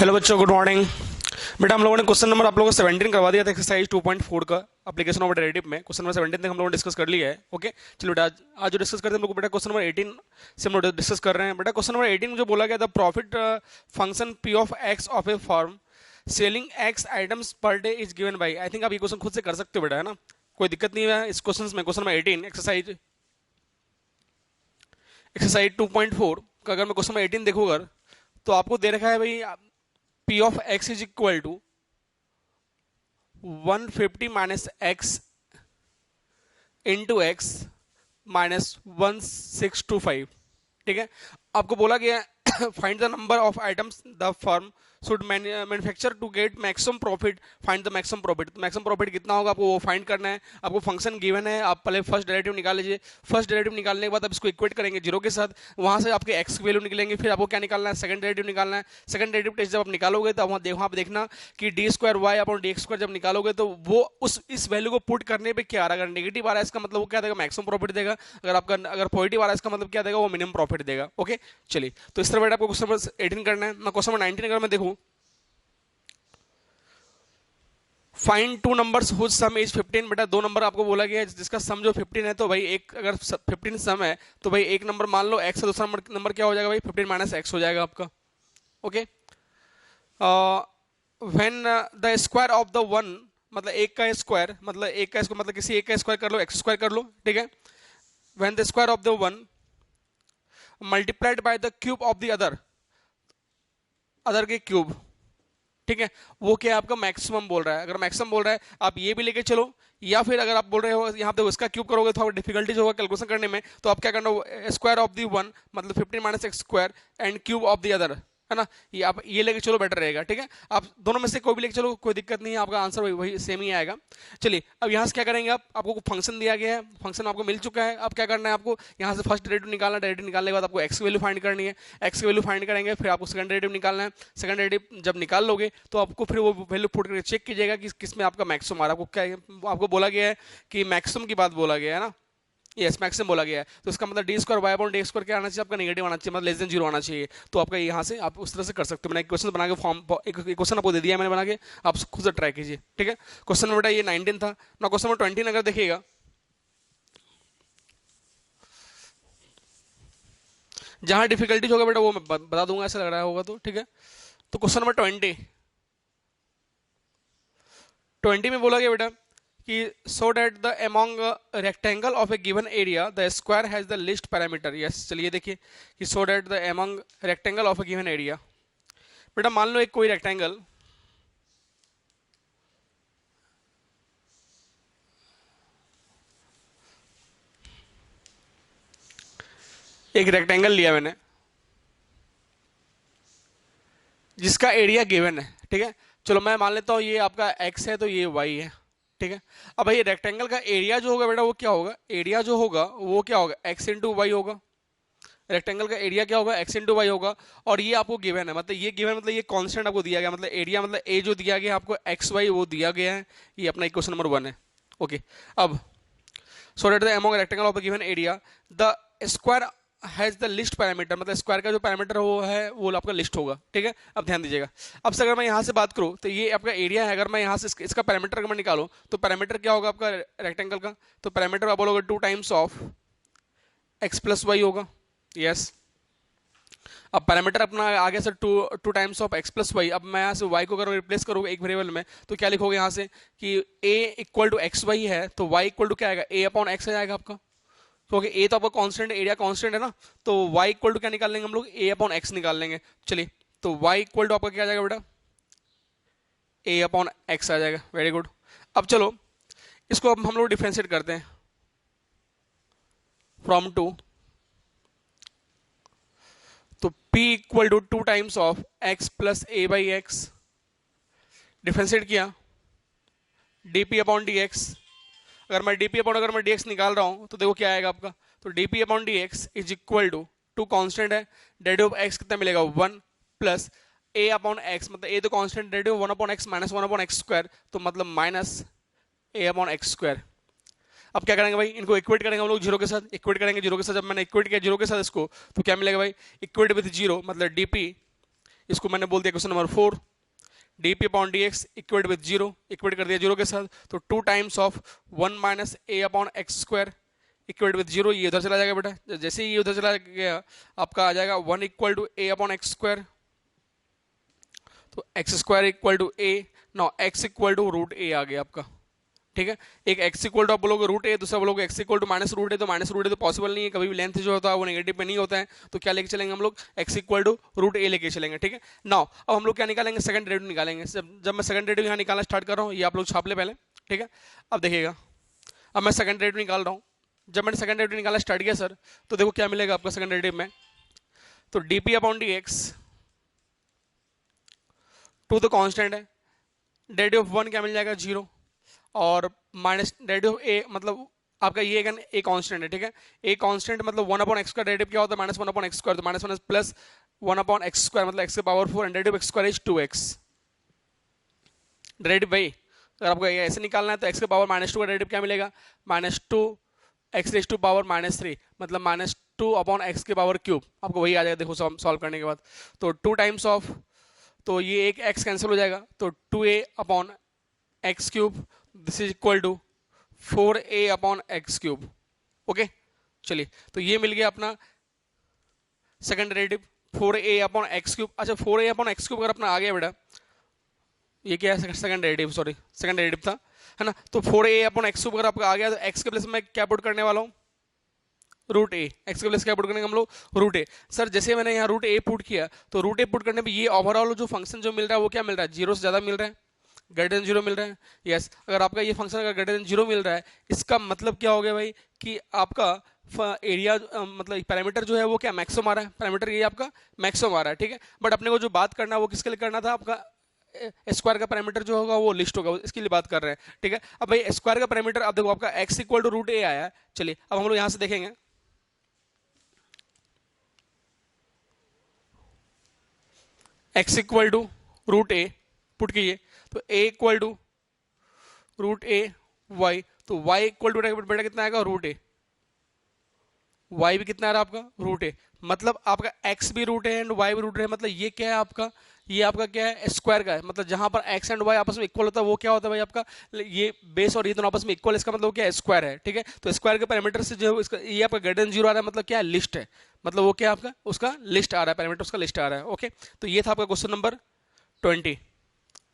Hello बच्चों, good morning. बेटा हम लोगों ने क्वेश्चन नंबर आप लोगों को 17 करवा दिया था एक्सरसाइज 2.4 का एप्लीकेशन ऑफ डेरिवेटिव में। क्वेश्चन नंबर 17 तक हम लोगों ने डिस्कस कर लिया है। ओके, चलो बेटा आज जो डिस्कस करते हैं हम लोग बेटा क्वेश्चन नंबर 18 से हम लोग डिस्कस कर रहे हैं। बेटा क्वेश्चन नंबर 18 में जो बोला गया था, profit function P of x of A firm selling x items per day is given by. I think आप ये क्वेश्चन खुद से कर सकते हो बेटा, है ना, कोई दिक्कत नहीं है इस क्वेश्चन में। क्वेश्चन नंबर 18 एक्सरसाइज 2.4 का अगर मैं क्वेश्चन नंबर 18 देखूंगा तो आपको दे रखा है भाई P of x is equal to 150 minus x into x minus 1625। ठीक है, आपको बोला गया find the number of items the firm should manufacture to get maximum profit, find the maximum profit. Maximum profit कितना होगा आपको वो फाइंड करना है। आपको फंक्शन गिवन है, आप पहले फर्स्ट डेरिवेटिव निकाल लीजिए। फर्स्ट डेरिवेटिव निकालने के बाद आप इसको इक्वेट करेंगे जीरो के साथ, वहां से आपके एक्स की वैल्यू निकलेंगे। फिर आपको क्या निकालना है, सेकंड डेरिवेटिव निकालना है। सेकंड डेरिवेटिव टेस्ट जब आप निकालोगे तो वहां आप देखना कि d square y upon d x square जब निकालोगे तो वो इस वैल्यू को पुट करने पर क्या आ रहा है। अगर नेगेटिव आ रहा है इसका मतलब वो क्या देगा, मैक्सिमम प्रॉफिट देगा। अगर पॉजिटिव आ रहा है इसका मतलब क्या देगा, वो मिनिमम प्रॉफिट देगा। ओके, चलिए तो इस तरह बेटा आपको क्वेश्चन नंबर 18 करना है। मैं क्वेश्चन नंबर 19 अगर मैं देखूं, find two numbers whose sum is 15। बेटा दो नंबर आपको बोला गया है जिसका सम जो 15 है, तो भाई एक अगर 15 सम है तो भाई एक नंबर मान लो x है, दूसरा नंबर क्या हो जाएगा भाई 15 माइनस एक्स हो जाएगा आपका। Okay, when the square of the one, मतलब एक का स्क्वायर, मतलब किसी एक का स्क्वायर कर लो, एक्स स्क्वायर कर लो। ठीक है, when the square of the one multiplied by the cube of the other के क्यूब। ठीक है, वो क्या आपका मैक्सिमम बोल रहा है। अगर मैक्सिमम बोल रहा है आप ये भी लेके चलो, या फिर अगर आप बोल रहे हो यहाँ पे उसका क्यूब करोगे तो डिफिकल्टीज होगा कैलकुलेशन करने में, तो आप क्या करना, स्क्वायर ऑफ दी वन मतलब 15 minus x square and cube of the other, है ना, ये आप ये लेके चलो बेटर रहेगा। ठीक है, आप दोनों में से कोई भी लेके चलो, कोई दिक्कत नहीं है, आपका आंसर वही सेम ही आएगा। चलिए अब यहाँ से क्या करेंगे, आपको फंक्शन दिया गया है, फंक्शन आपको मिल चुका है। अब क्या करना है, आपको यहाँ से फर्स्ट डेरिवेटिव निकालना है। डेरिवेटिव निकालने के बाद आपको एक्स की वैल्यू फाइंड करनी है। एक्स की वैल्यू फाइंड करेंगे, फिर आपको सेकंड डेरिवेटिव निकालना है। सेकंड डेरिवेटिव जब निकाल लोगे तो आपको फिर वो वैल्यू पुट करके चेक कीजिएगा कि किसमें आपका मैक्सिमम आ रहा है। आपको क्या आपको बोला गया है कि मैक्सिमम की बात बोला गया है ना, यस मैक्सिमम बोला गया है, तो इसका मतलब d square y upon d square क्या आना चाहिए आपका, नेगेटिव आना चाहिए, मतलब लेस देन जीरो आना चाहिए। तो आपका यहाँ से आप उस तरह से कर सकते हो। मैंने एक क्वेश्चन बना के फॉर्म एक क्वेश्चन आपको दे दिया मैंने बना के, आप खुद से ट्राई कीजिए। ठीक है, क्वेश्चन नंबर ये 19 था ना। क्वेश्चन नंबर 20 अगर देखिएगा, जहां डिफिकल्टीज होगा बेटा वो मैं बता दूंगा, ऐसा लग रहा होगा तो। ठीक है, तो क्वेश्चन नंबर 20 में बोला गया बेटा कि show that the among rectangle of a given area the square has the least perimeter. Yes, चलिए देखिए कि show that the among rectangle of a given area. बेटा मान लो एक कोई रेक्टेंगल, एक रेक्टेंगल लिया मैंने जिसका एरिया गिवन है। ठीक है, चलो मैं मान लेता हूँ ये आपका x है तो ये y है। ठीक है, अब भाई रेक्टेंगल का एरिया जो होगा बेटा वो क्या होगा, एरिया जो होगा वो क्या होगा, x इंटू वाई होगा। रेक्टेंगल का एरिया क्या होगा, x इंटू वाई होगा। और ये आपको गिवन है, मतलब ये गिवन मतलब ये कांस्टेंट आपको दिया गया, मतलब एरिया मतलब ए जो दिया गया आपको एक्स वाई वो दिया गया है। ये अपना इक्वेशन नंबर 1 है। ओके, अब show that the among rectangle of the given area the square has the least perimeter, मतलब स्क्वायर का जो पैरामीटर है वो आपका लिस्ट होगा। ठीक है, अब ध्यान दीजिएगा। अब से अगर मैं यहाँ से बात करूँ तो ये आपका एरिया है। अगर मैं यहाँ से इसका पैरामीटर अगर मैं निकालूँ तो पैरामीटर क्या होगा आपका रेक्टेंगल का, तो पैरामीटर आप बोलोगे 2 times of x plus y होगा। यस, अब पैरामीटर अपना आगे से two times of x plus y. अब मैं यहाँ से वाई को अगर रिप्लेस करूँगा एक वेरिएबल में तो क्या लिखोगे यहाँ से कि ए इक्वल टू एक्स वाई है तो वाई इक्वल टू क्या आएगा, ए अपॉन एक्स आ जाएगा आपका। तो ए तो आपका कांस्टेंट, एरिया कांस्टेंट है ना, तो y इक्वल टू क्या निकाल लेंगे हम लोग, a अपॉन एक्स निकाल लेंगे। चलिए तो y इक्वल टू आपका क्या आ जाएगा बेटा, a अपॉन एक्स आ जाएगा। Very good. अब चलो इसको अब हम लोग डिफरेंशिएट करते हैं फ्रॉम टू, तो p equal to 2 times of x plus a by x, differentiate किया dp अपॉन dx। अगर मैं dp अपॉन अगर मैं dx निकाल रहा हूं तो देखो क्या आएगा आपका, तो dp upon dx is equal to constant है, डेरिवेटिव ऑफ x कितना मिलेगा 1 प्लस a अपॉन x, मतलब a तो constant, derivative 1 upon x minus 1 upon x square, तो मतलब minus a upon x square. अब क्या करेंगे भाई, इनको इक्वेट करेंगे हम लोग जीरो के साथ, इक्वेट करेंगे जीरो के साथ। जब मैंने इक्वेट किया जीरो के साथ इसको तो क्या मिलेगा भाई, इक्वेट विद जीरो मतलब dp इसको मैंने बोल दिया question number 4, D p upon d x equate with zero, equate कर दिया जीरो के साथ, तो 2 times of 1 minus A upon x square equate with zero, ये उधर चला जाएगा बेटा। जैसे ही ये उधर चला गया आपका आ जाएगा 1 equal to a upon x square, तो x square equal to a, now x equal to root a आ गया आपका, ठीक है। एक एक्स इक्वल टू आप बोलोगे रूट ए, दूसरा बोलोगे x equal to minus root a, तो माइनस रूट ए तो पॉसिबल नहीं है, कभी भी लेंथ जो होता है वो नेगेटिव पे नहीं होता है, तो क्या लेके चलेंगे हम लोग, एक्स इक्वल टू रूट ए लेके चलेंगे, ठीक है। नाउ अब हम लोग क्या निकालेंगे, सेकंड डेरिवेटिव निकालेंगे। जब मैं सेकंड डेरिवेटिव यहाँ निकालना स्टार्ट कर रहा हूँ, ये आप लोग छाप ले पहले, ठीक है। अब देखिएगा, अब मैं सेकंड डेरिवेटिव निकाल रहा हूँ। जब मैंने सेकंड डेरिवेटिव निकालना स्टार्ट किया सर, तो देखो क्या मिलेगा आपका सेकंड डेरिवेटिव में, तो d p upon d x two तो कांस्टेंट है, डेरिवेटिव ऑफ 1 क्या मिल जाएगा, 0, और माइनस डेरिवेटिव ऑफ ए मतलब आपका ये ए कांस्टेंट है, ठीक है। ए कांस्टेंट मतलब 1 अपॉन एक्स का डेरिवेटिव क्या होता है, माइनस 1 अपॉन एक्स स्क्वायर, तो minus 1 plus 1 upon x square मतलब एक्स के power 4, and derivative x square is 2x। Derivative भाई अगर आपको ऐसे निकालना है तो एक्स के पावर माइनस 2 का डेरिवेटिव क्या मिलेगा, minus 2 x raise to power minus 3, मतलब माइनस 2 अपॉन एक्स के पावर क्यूब, आपको वही आ जाएगा देखो सॉल्व करने के बाद। तो 2 टाइम्स ऑफ, तो ये एक x कैंसिल हो जाएगा, तो 2a upon x cube, this is equal to 4a upon x cube. Okay चलिए, तो ये मिल गया अपना second derivative 4a upon x cube. अच्छा 4a अपॉन एक्स क्यूब अगर अपना आ गया बेटा, ये क्या है, second derivative, sorry second derivative था, है ना। तो 4a अपॉन एक्स क्यूब अगर आपका आ गया, तो x के प्लेस में क्या पुट करने वाला हूँ, रूट ए, एक्स के प्लेस क्या पुट करेंगे हम लोग, रूट ए। सर जैसे मैंने यहाँ रूट ए पुट किया, तो रूट ए पुट करने पे ये ओवरऑल जो फंक्शन जो मिल रहा है वो क्या मिल रहा है, जीरो से ज़्यादा मिल रहा है, ग्रेटर देन जीरो मिल रहा है। यस अगर आपका ये फंक्शन अगर ग्रेटर देन जीरो मिल रहा है, इसका मतलब क्या हो गया भाई कि आपका एरिया मतलब पैरामीटर जो है वो क्या मैक्सिमम आ रहा है, पैरामीटर ये आपका मैक्सिमम आ रहा है, ठीक है। बट अपने को जो बात करना है वो किसके लिए करना था, आपका स्क्वायर का पैरामीटर जो होगा वो लिस्ट होगा, इसके लिए बात कर रहे हैं, ठीक है। अब भाई स्क्वायर का पैरामीटर अब देखो आपका x equal to root a आया है। चलिए अब हम लोग यहाँ से देखेंगे, x equal to root a put कीजिए, तो a equal to root a y, तो वाई इक्वल टू बेटा कितना आएगा, रूट ए, वाई भी कितना आ रहा है आपका, रूट ए, मतलब आपका एक्स भी रूट है एंड वाई भी रूट है, मतलब ये क्या है आपका, ये आपका क्या है, स्क्वायर का है, मतलब जहां पर एक्स एंड वाई आपस में इक्वल होता है वो क्या होता है भाई आपका, ये बेस और ये दोनों आपस में इक्वल, इसका मतलब क्या है, स्क्वायर है, ठीक है। तो स्क्वायर के पैरामीटर से जो इसका ये आपका ग्रेटर देन जीरो आ रहा है, मतलब क्या है, लिस्ट है, मतलब वो क्या आपका उसका लिस्ट आ रहा है, पैरामीटर उसका लिस्ट आ रहा है। ओके तो ये था आपका क्वेश्चन नंबर 20,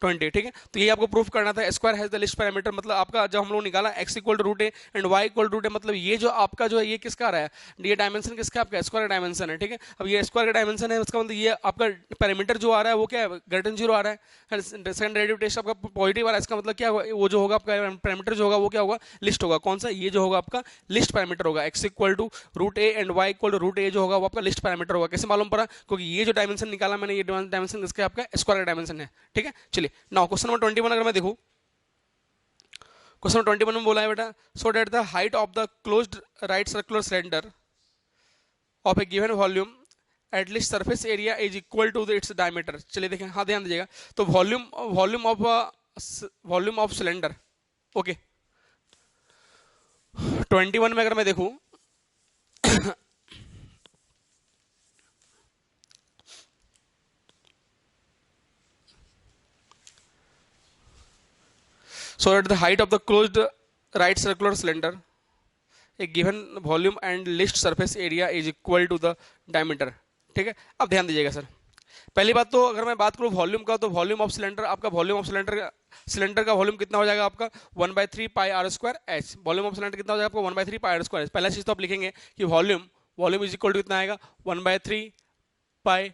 ठीक है। तो ये आपको प्रूफ करना था, square has the least perimeter, मतलब आपका जब हम लोग निकाला x equal to root a and y equal to root a, मतलब ये जो आपका जो है ये किसका आ रहा है, ये डायमेंशन किसका, आपका स्क्वायर डायमेंशन है, ठीक है। अब ये स्क्वायर का डायमेंशन है, उसका मतलब ये आपका पैरामीटर जो आ रहा है वो क्या है, ग्रेटर देन जीरो आ रहा है, सेकंड डेरिवेटिव टेस्ट आपका पॉजिटिव आ रहा है, इसका मतलब क्या होगा, वो जो होगा आपका पैरामीटर जो होगा वो क्या होगा, लिस्ट होगा, कौन सा, ये जो होगा आपका लिस्ट पैरामीटर होगा, x equal to root a and y equal to root a जो होगा वो आपका लिस्ट पैरामीटर होगा। कैसे मालूम पड़ा, क्योंकि ये जो डायमेंशन निकाला मैंने, ये डायमेंशन किसका, आपका स्क्वायर का डायमेंशन है, ठीक है। चलिए नाउ क्वेश्चन नंबर 21 अगर मैं देखूं, क्वेश्चन 21 में बोला है बेटा, so that the height of the closed right circular cylinder of a given volume at least surface area is equal to its diameter. चलिए देखें, हाँ ध्यान दीजिएगा, तो वॉल्यूम ऑफ सिलेंडर, ओके 21 में अगर मैं देखूं so that the height of the closed right circular cylinder a given volume and list surface area is equal to the diameter, ठीक है। अब ध्यान दीजिएगा सर, पहली बात तो अगर मैं बात करूं वॉल्यूम का, तो वॉल्यूम ऑफ सिलेंडर, आपका वॉल्यूम ऑफ सिलेंडर का वॉल्यूम कितना हो जाएगा आपका 1/3 pi are square h, volume of cylinder कितना हो जाएगा आपका 1/3 पाई आर स्क्वायर एच। पहला चीज तो आप लिखेंगे कि वॉल्यूम इज इक्वल टू कितना आएगा 1/3 पाई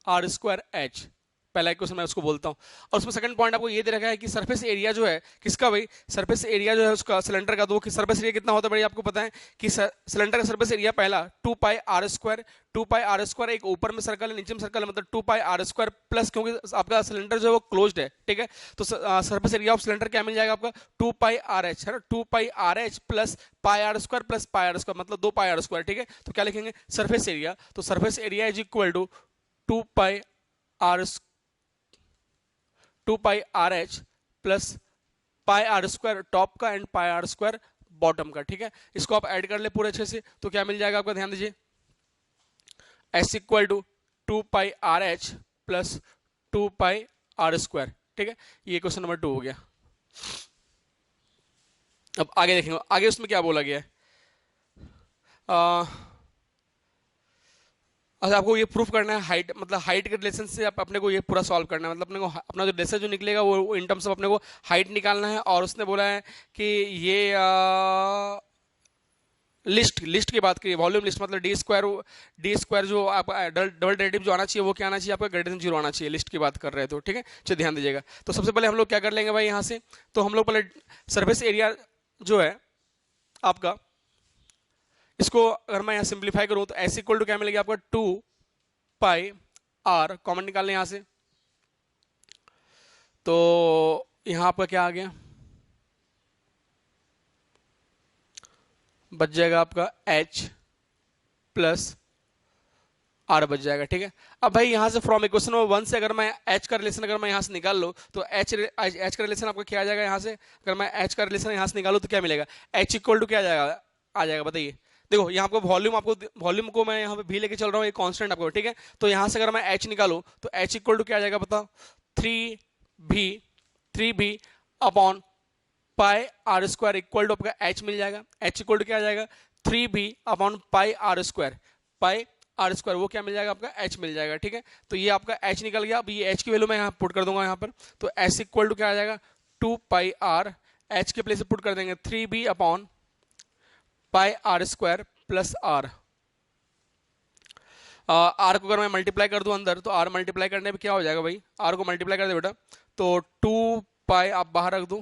आर स्क्वायर एच, पहला क्वेश्चन मैं उसको बोलता हूँ। और उसमें सेकंड पॉइंट आपको ये दे रखा है कि सरफेस एरिया जो है किसका भाई, सरफेस एरिया जो है उसका सिलेंडर का, दो कि सरफेस एरिया कितना होता है भाई, आपको पता है कि सिलेंडर का सरफेस एरिया पहला 2 pi are square, 2 pi are square, एक ऊपर में सर्कल है नीचे में सर्कल है, मतलब 2 पाई आर स्क्वायर प्लस, क्योंकि आपका सिलेंडर जो है वो क्लोज्ड है, ठीक है। तो सरफेस एरिया ऑफ सिलेंडर क्या मिल जाएगा आपका 2 पाई आर एच, है ना, 2 pi r h plus pi are square plus pi are square, मतलब 2 पाई आर स्क्वायर, ठीक है। तो क्या लिखेंगे सरफेस एरिया, तो surface area is equal to 2 pi are 2 pi r h plus pi are square top का and pi are square bottom का, ठीक है। इसको आप ऐड कर ले पूरे अच्छे से, तो क्या मिल जाएगा आपका, ध्यान दीजिए, s equal to 2 pi r h plus 2πr²। ठीक है, ये क्वेश्चन नंबर 2 हो गया। अब आगे देखेंगे, आगे उसमें क्या बोला गया है। अच्छा, आपको ये प्रूफ करना है हाइट, मतलब हाइट के रिलेशन से आप अपने को ये पूरा सॉल्व करना है, मतलब अपने को अपना जो रिलेशन जो निकलेगा वो इन टर्म्स ऑफ अपने को हाइट निकालना है। और उसने बोला है कि ये लिस्ट की बात करिए, वॉल्यूम लिस्ट, मतलब डी स्क्वायर जो आपका डबल डेरिवेटिव जो आना चाहिए वो क्या आना चाहिए, आपका ग्रेटर देन 0 आना चाहिए, लिस्ट की बात कर रहे हैं तो। ठीक है, चलिए ध्यान दीजिएगा। तो सबसे पहले हम लोग क्या कर लेंगे भाई, यहाँ से तो हम लोग पहले सरफेस एरिया जो है आपका, इसको अगर मैं यहाँ सिंप्लीफाई करूँ तो एस इक्वल टू क्या मिलेगा आपका 2πr, कॉमन निकाल लें यहाँ से, तो यहाँ आपका क्या आ गया, बच जाएगा आपका h प्लस r बच जाएगा। ठीक है, अब भाई यहाँ से फ्रॉम इक्वेशन नंबर 1 से अगर मैं h का रिलेशन अगर मैं यहाँ से निकाल लूँ तो h का रिलेशन आपका क्या आ जाएगा, यहाँ से अगर मैं h का रिलेशन यहाँ से निकालूँ तो क्या मिलेगा, h इक्वल टू क्या आ जाएगा बताइए। देखो यहाँ आपको वॉल्यूम को मैं यहाँ पे भी लेके चल रहा हूँ, ये कांस्टेंट आपको। ठीक है, तो यहाँ से अगर मैं h निकालूँ तो h इक्वल टू क्या आ जाएगा बताओ, 3b upon πr² equal to आपका h मिल जाएगा। h इक्वल टू क्या आ जाएगा, 3b अपॉन πr² वो क्या मिल जाएगा आपका, h मिल जाएगा। ठीक है, तो ये आपका h निकल गया। अब ये h की वैल्यू मैं यहाँ पुट कर दूंगा यहाँ पर, तो s इक्वल टू क्या आ जाएगा 2πr, h के प्लेस पे पुट कर देंगे 3b upon πr² plus r। r को अगर मैं मल्टीप्लाई कर दूं अंदर तो r मल्टीप्लाई करने पे क्या हो जाएगा भाई, r को मल्टीप्लाई कर दे बेटा तो 2π आप बाहर रख दूं,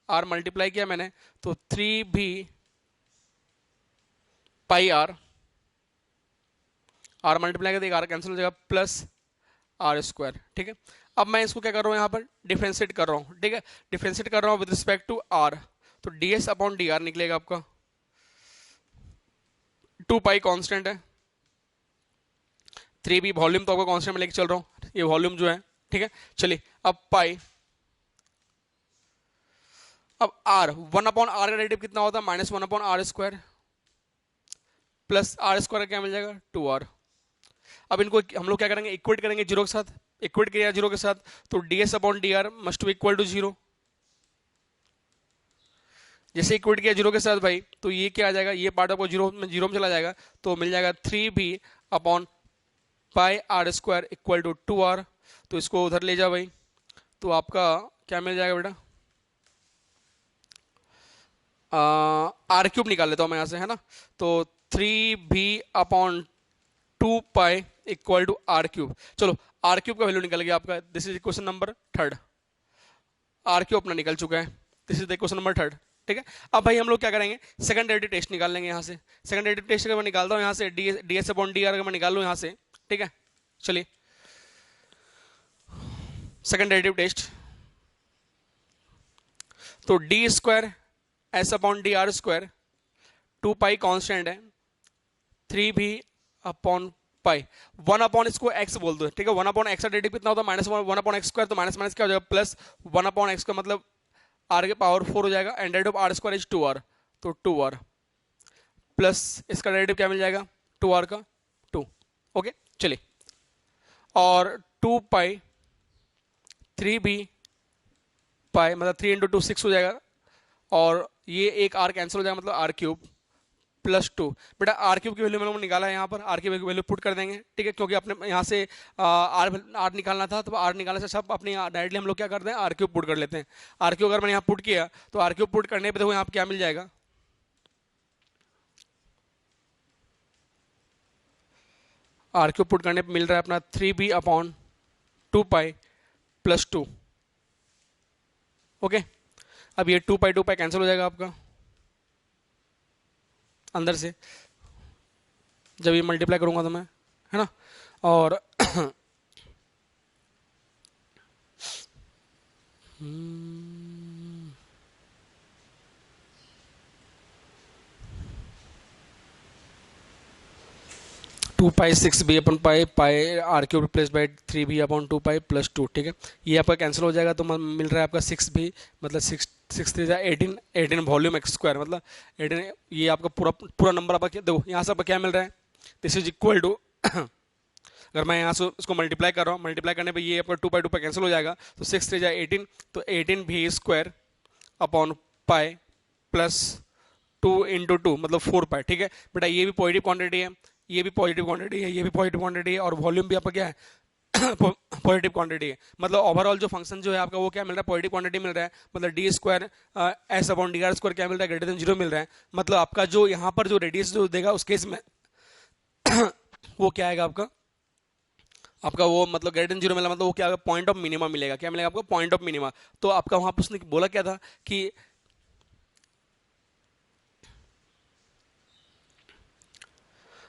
r मल्टीप्लाई किया मैंने तो 3b πr, r मल्टीप्लाई कर देगा r कैंसिल हो जाएगा प्लस r²। ठीक है, अब मैं इसको क्या कर रहा हूँ यहाँ पर डिफ्रेंशिएट कर रहा हूँ। ठीक है, डिफ्रेंशिएट कर रहा हूँ विद रिस्पेक्ट टू r, तो ds अपॉन dr निकलेगा आपका, 2π कांस्टेंट है, 3b वॉल्यूम तो आपका कांस्टेंट में लेके चल रहा हूँ, ये वॉल्यूम जो है। ठीक है, चलिए अब पाई, अब r 1 अपॉन r का डेरिवेटिव कितना होता है, -1 अपॉन r² प्लस r² क्या मिल जाएगा 2r। अब इनको हम लोग क्या करेंगे, इक्वेट करेंगे 0 के साथ, इक्वेट किया 0 के साथ तो ds upon dr must be equal to 0। जैसे इक्वेट किया 0 के साथ भाई तो ये क्या आ जाएगा, ये पार्ट आपको 0 में चला जाएगा तो मिल जाएगा 3b upon πr² equal to 2r। तो इसको उधर ले जाओ भाई, तो आपका क्या मिल जाएगा बेटा, r³ निकाल लेता हूँ मैं यहाँ से, है ना, तो 3b upon 2π equal to r³। चलो r³ का वैल्यू निकल गया आपका, this is question number 3, r³ अपना निकल चुका है, this is the question number 3। ठीक है, अब भाई हम लोग क्या करेंगे, सेकंड डेरिवेटिव टेस्ट निकाल लेंगे यहाँ से। सेकंड डेरिवेटिव टेस्ट अगर मैं निकालता हूँ यहाँ से ds अपॉन dr अगर मैं निकाल लूँ यहाँ से। ठीक है, चलिए सेकंड डेरिवेटिव टेस्ट, तो d² s upon dr², 2π constant है, 3b अपॉन पाई, 1 अपॉन इसको x बोल दो। ठीक है, 1 अपॉन x का डेरिवेटिव कितना होता है -1 अपॉन x², तो माइनस माइनस क्या हो जाएगा प्लस 1 अपॉन x का मतलब r के पावर 4 हो जाएगा, and derivative r² is 2r, तो 2r प्लस इसका डेरिवेटिव क्या मिल जाएगा 2r का 2। ओके, चलिए, और 2π 3b पाई मतलब 3 इंटू 2 6 हो जाएगा, और ये एक r कैंसिल हो जाएगा मतलब r³ प्लस 2। बेटा r³ की वैल्यू मैंने निकाला है यहाँ पर, r की वैल्यू पुट कर देंगे। ठीक है, क्योंकि अपने यहाँ से r निकालना था तो r निकालने से सब अपने डायरेक्टली हम लोग क्या करते हैं r³ पुट कर लेते हैं। r³ अगर मैंने यहाँ पुट किया तो r³ पुट करने पे देखो यहाँ पे क्या मिल जाएगा, r³ पुट करने पे मिल रहा है अपना 3b अपॉन 2π प्लस 2। ओके, अब ये 2π कैंसिल हो जाएगा आपका अंदर से, जब ये मल्टीप्लाई करूंगा तो मैं, है ना, और 2π 6b अपन pi r³ replace by 3b upon 2π plus 2। ठीक है, ये आपका कैंसिल हो जाएगा तो मिल रहा है आपका 6b मतलब 6 3 18 वॉल्यूम x² मतलब 18, ये आपका पूरा नंबर आपका देखो यहाँ से आपका क्या मिल रहा है, दिस इज इक्वल टू अगर मैं यहाँ से इसको मल्टीप्लाई कर रहा हूँ, मल्टीप्लाई करने पे ये आपका 2 कैंसिल हो जाएगा, तो 6 3 जाए 18, तो 18 भी square upon pi plus 2 into 2 मतलब 4 पाई। ठीक है बेटा, ये भी पॉजिटिव क्वांटिटी है, ये भी पॉजिटिव क्वांटिटी है, ये भी पॉजिटिव क्वांटिटी है, और वॉल्यूम भी आपका क्या है पॉजिटिव क्वांटिटी है। मतलब ओवरऑल जो फंक्शन जो है आपका वो क्या मिल रहा है, पॉजिटिव क्वांटिटी मिल रहा है। मतलब d square S upon D R square क्या मिल रहा है, ग्रेटर देन 0 मिल रहा है। मतलब आपका जो यहाँ पर जो रेडियस जो देगा उस केस में वो क्या आएगा आपका, आपका वो मतलब ग्रेटर देन 0 मिला, मतलब वो क्या पॉइंट ऑफ मिनिमा मिलेगा। क्या मिलेगा आपको, पॉइंट ऑफ मिनिमा। तो आपका वहां पर उसने बोला क्या था कि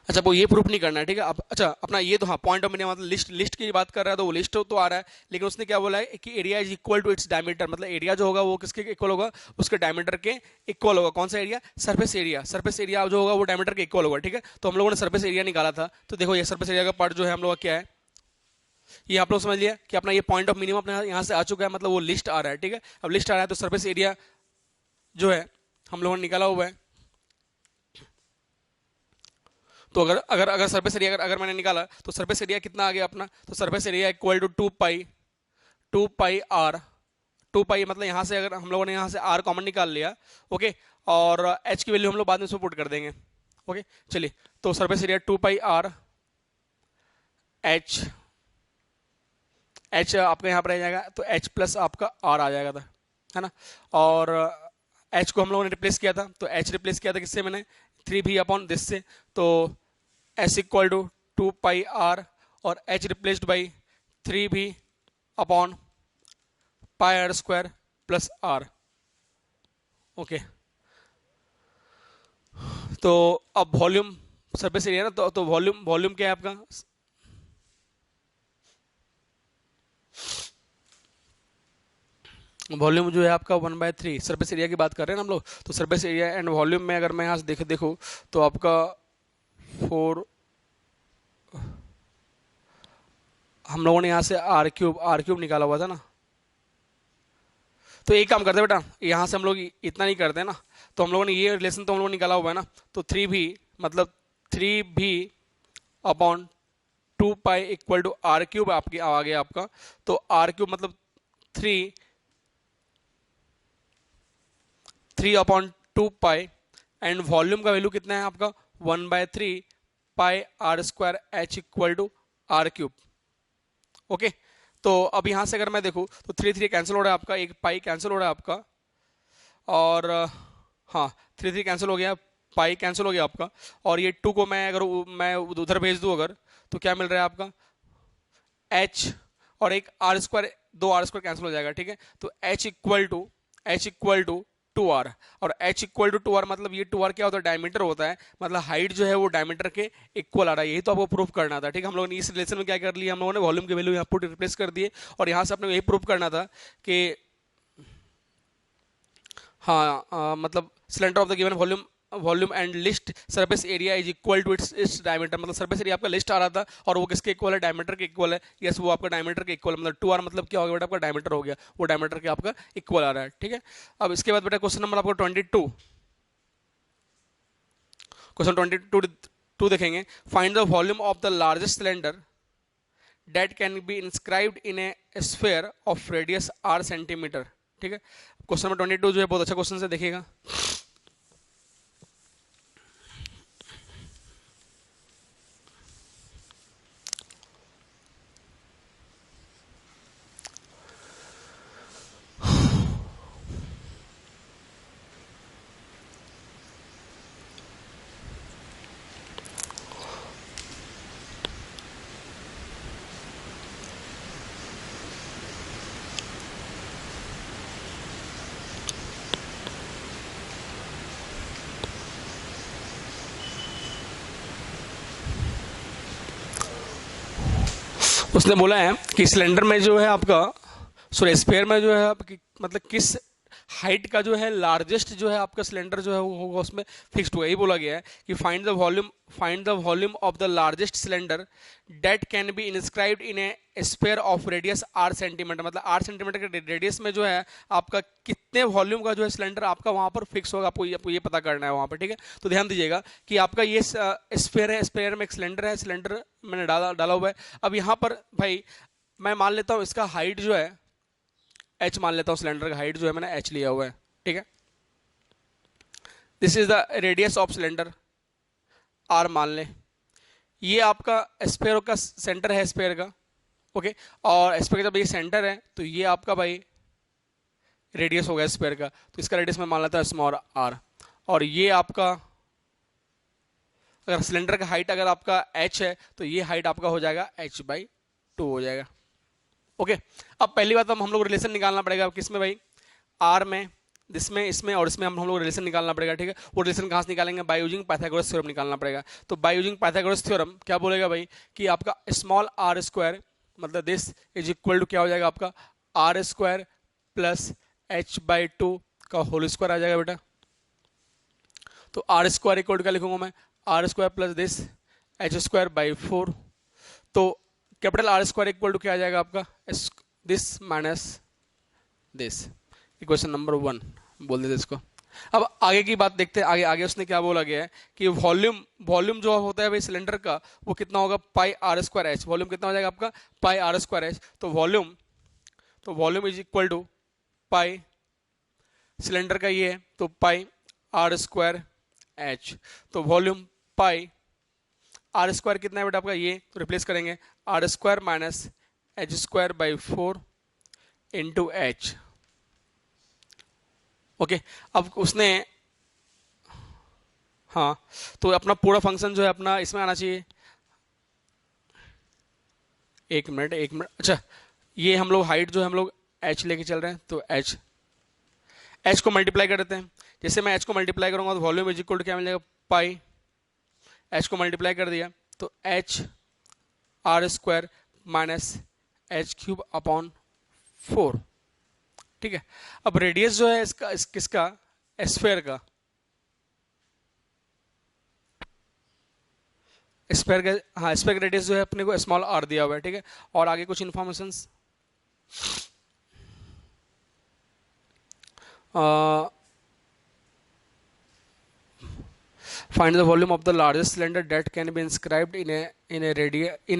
अच्छा वो ये प्रूफ नहीं करना है, ठीक है। अब अच्छा अपना ये तो हाँ पॉइंट ऑफ मिनिमम मतलब लिस्ट लिस्ट की बात कर रहा है तो वो लिस्ट तो आ रहा है, लेकिन उसने क्या बोला है कि area is equal to its diameter. मतलब एरिया जो होगा वो किसके इक्वल होगा, उसके डायमीटर के इक्वल होगा। कौन सा area, surface area. Surface area जो होगा वो डायमीटर के इक्वल होगा, ठीक है। तो हम लोगों ने सरफेस एरिया निकाला था, तो देखो ये सरफेस एरिया का पार्ट जो है हम लोग का क्या है, ये आप लोग समझ लिया कि अपना ये पॉइंट ऑफ मिनिमम अपना यहाँ से आ चुका है, मतलब वो लिस्ट आ रहा है, ठीक है। अब लिस्ट आ रहा है तो सरफेस एरिया जो है हम लोगों ने निकाला हुआ है। तो अगर अगर अगर सरफेस एरिया अगर मैंने निकाला तो सरफेस एरिया कितना आ गया अपना, तो surface area equal to 2 pi are. 2 pi मतलब यहाँ से अगर हम लोगों ने यहाँ से आर कॉमन निकाल लिया, ओके, और एच की वैल्यू हम लोग बाद में इसमें पुट कर देंगे, ओके। चलिए तो surface area 2 pi r H, H आपका यहाँ पर आ जाएगा तो एच प्लस आपका आर आ जाएगा था, है ना। और एच को हम लोगों ने रिप्लेस किया था, तो एच रिप्लेस किया था किससे, मैंने 3 भी अपॉन दिस से, तो S equal to 2 pi R, और एच रिप्लेस्ड बाई 3 भी upon pi are square plus R, okay. तो अब वॉल्यूम सरफेस एरिया ना, तो वॉल्यूम वॉल्यूम क्या है आपका, वॉल्यूम जो है आपका 1/3। सरफेस एरिया की बात कर रहे हैं ना हम लोग, तो सरफेस एरिया एंड वॉल्यूम में अगर मैं यहाँ से देखो तो आपका 4, हम लोगों ने यहाँ से आर क्यूब निकाला हुआ था ना। तो एक काम करते हैं बेटा, यहाँ से हम लोग इतना नहीं करते ना, तो हम लोगों ने ये रिलेशन तो हम लोगों ने निकाला हुआ है ना, तो 3 भी मतलब 3 भी upon 2 pi equal to r cube आपके आ गया आपका। तो आर क्यूब मतलब 3 अपॉन 2 पाई, एंड वॉल्यूम का वैल्यू कितना है आपका 1/3 pi are square h equal to r cube, okay. तो अब यहां से अगर मैं देखूं तो 3 कैंसिल हो रहा है आपका, एक पाई कैंसिल हो रहा है आपका, और हाँ 3 कैंसिल हो गया, पाई कैंसिल हो गया आपका, और ये 2 को मैं अगर मैं उधर भेज दूं अगर, तो क्या मिल रहा है आपका एच, और एक R square, 2 R square cancel हो जाएगा, ठीक है। तो एच इक्वल टू 2 आर, और एच इक्वल टू 2 आर मतलब ये 2 आर क्या होता है, डायमीटर होता है, मतलब हाइट जो है वो डायमीटर के इक्वल आ रहा है। यही तो आपको प्रूफ करना था, ठीक है। हम लोगों ने इस रिलेशन में क्या कर लिया, हम लोगों ने वॉल्यूम की वैल्यू यहाँ पुट रिप्लेस कर दिए, और यहाँ से अपने यही प्रूफ करना था कि हाँ मतलब cylinder of the given volume volume and least surface area is equal to its diameter. मतलब सरफेस एरिया आपका लिस्ट आ रहा था और वो किसके इक्वल है, डायमीटर के इक्वल है। यस वो आपका डायमीटर के इक्वल, मतलब 2 आर मतलब क्या हो गया बेटा, आपका डायमीटर हो गया, वो डायमीटर के आपका इक्वल आ रहा है, ठीक है। अब इसके बाद बेटा क्वेश्चन नंबर आपको 22, क्वेश्चन 22 देखेंगे। Find the volume of the largest cylinder that can be inscribed in A sphere of radius r centimetre, ठीक है। क्वेश्चन नंबर 22 जो है बहुत अच्छा क्वेश्चन से देखिएगा। उसने बोला है कि सिलेंडर में जो है आपका, सॉरी स्फीयर में जो है आपकी मतलब किस हाइट का जो है लार्जेस्ट जो है आपका सिलेंडर जो है वो होगा उसमें फिक्स्ड होगा। यही बोला गया है कि find the volume of the largest cylinder date can be inscribed in A sphere of radius R centimetre. मतलब आर सेंटीमीटर के रेडियस में जो है आपका कितने वॉल्यूम का जो है सिलेंडर आपका वहां पर फिक्स होगा, आपको ये पता करना है वहां पर, ठीक है। तो ध्यान दीजिएगा कि आपका ये स्पेयर है, स्पेयर में एक सिलेंडर है, सिलेंडर मैंने डाला हुआ है। अब यहाँ पर भाई मैं मान लेता हूँ इसका हाइट जो है h मान लेता हूँ, सिलेंडर का हाइट जो है मैंने h लिया हुआ है, ठीक है। This is the radius of cylinder r मान लें। ये आपका स्पेयर का सेंटर है स्पेयर का, ओके। और स्पेयर का जब ये सेंटर है तो ये आपका भाई रेडियस हो गया स्पेयर का, तो इसका रेडियस मैं मान लेता हूँ स्मॉल r। और ये आपका अगर सिलेंडर का हाइट अगर आपका h है तो ये हाइट आपका हो जाएगा h/2 हो जाएगा, ओके। अब पहली बात हम लोग रिलेशन निकालना पड़ेगा किसमें भाई, r में, इसमें और इसमें हम लोग रिलेशन निकालना पड़ेगा, ठीक है। वो रिलेशन कहाँ से निकालेंगे, बाय यूजिंग पाइथागोरस थ्योरम निकालना पड़ेगा। तो बाय यूजिंग पाइथागोरस थ्योरम क्या बोलेगा भाई कि आपका स्मॉल r स्क्वायर मतलब दिस इज इक्वल टू क्या हो जाएगा आपका r स्क्वायर प्लस h/2 का होल स्क्वायर आ जाएगा बेटा। तो r स्क्वायर इक्वल टू क्या लिखूंगा मैं, r square plus this h²/4। तो capital R square equal to क्या आ जाएगा आपका this minus this. Equation number 1 बोल देते इसको। अब आगे की बात देखते हैं, आगे उसने क्या बोला गया है कि वॉल्यूम जो होता है भाई सिलेंडर का वो कितना होगा πr²h। वॉल्यूम कितना हो जाएगा आपका πr²h। तो volume is equal to pi, cylinder का ये है तो πr²h। तो वॉल्यूम पाई r स्क्वायर कितना है बेटा आपका ये, तो रिप्लेस करेंगे r² minus h²/4 into h, okay. अब उसने हाँ तो अपना पूरा फंक्शन जो है अपना इसमें आना चाहिए। एक मिनट अच्छा, ये हम लोग हाइट जो है हम लोग h लेके चल रहे हैं, तो h को मल्टीप्लाई कर देते हैं। जैसे मैं h को मल्टीप्लाई करूंगा तो वॉल्यूम इज इक्वल टू क्या मिल जाएगा पाई, h को मल्टीप्लाई कर दिया तो h r² माइनस h³/4, ठीक है। अब रेडियस जो है किसका स्फेयर का, स्फेयर का रेडियस जो है अपने को स्मॉल r दिया हुआ है, ठीक है। और आगे कुछ informations find the volume of the largest cylinder that can be inscribed in a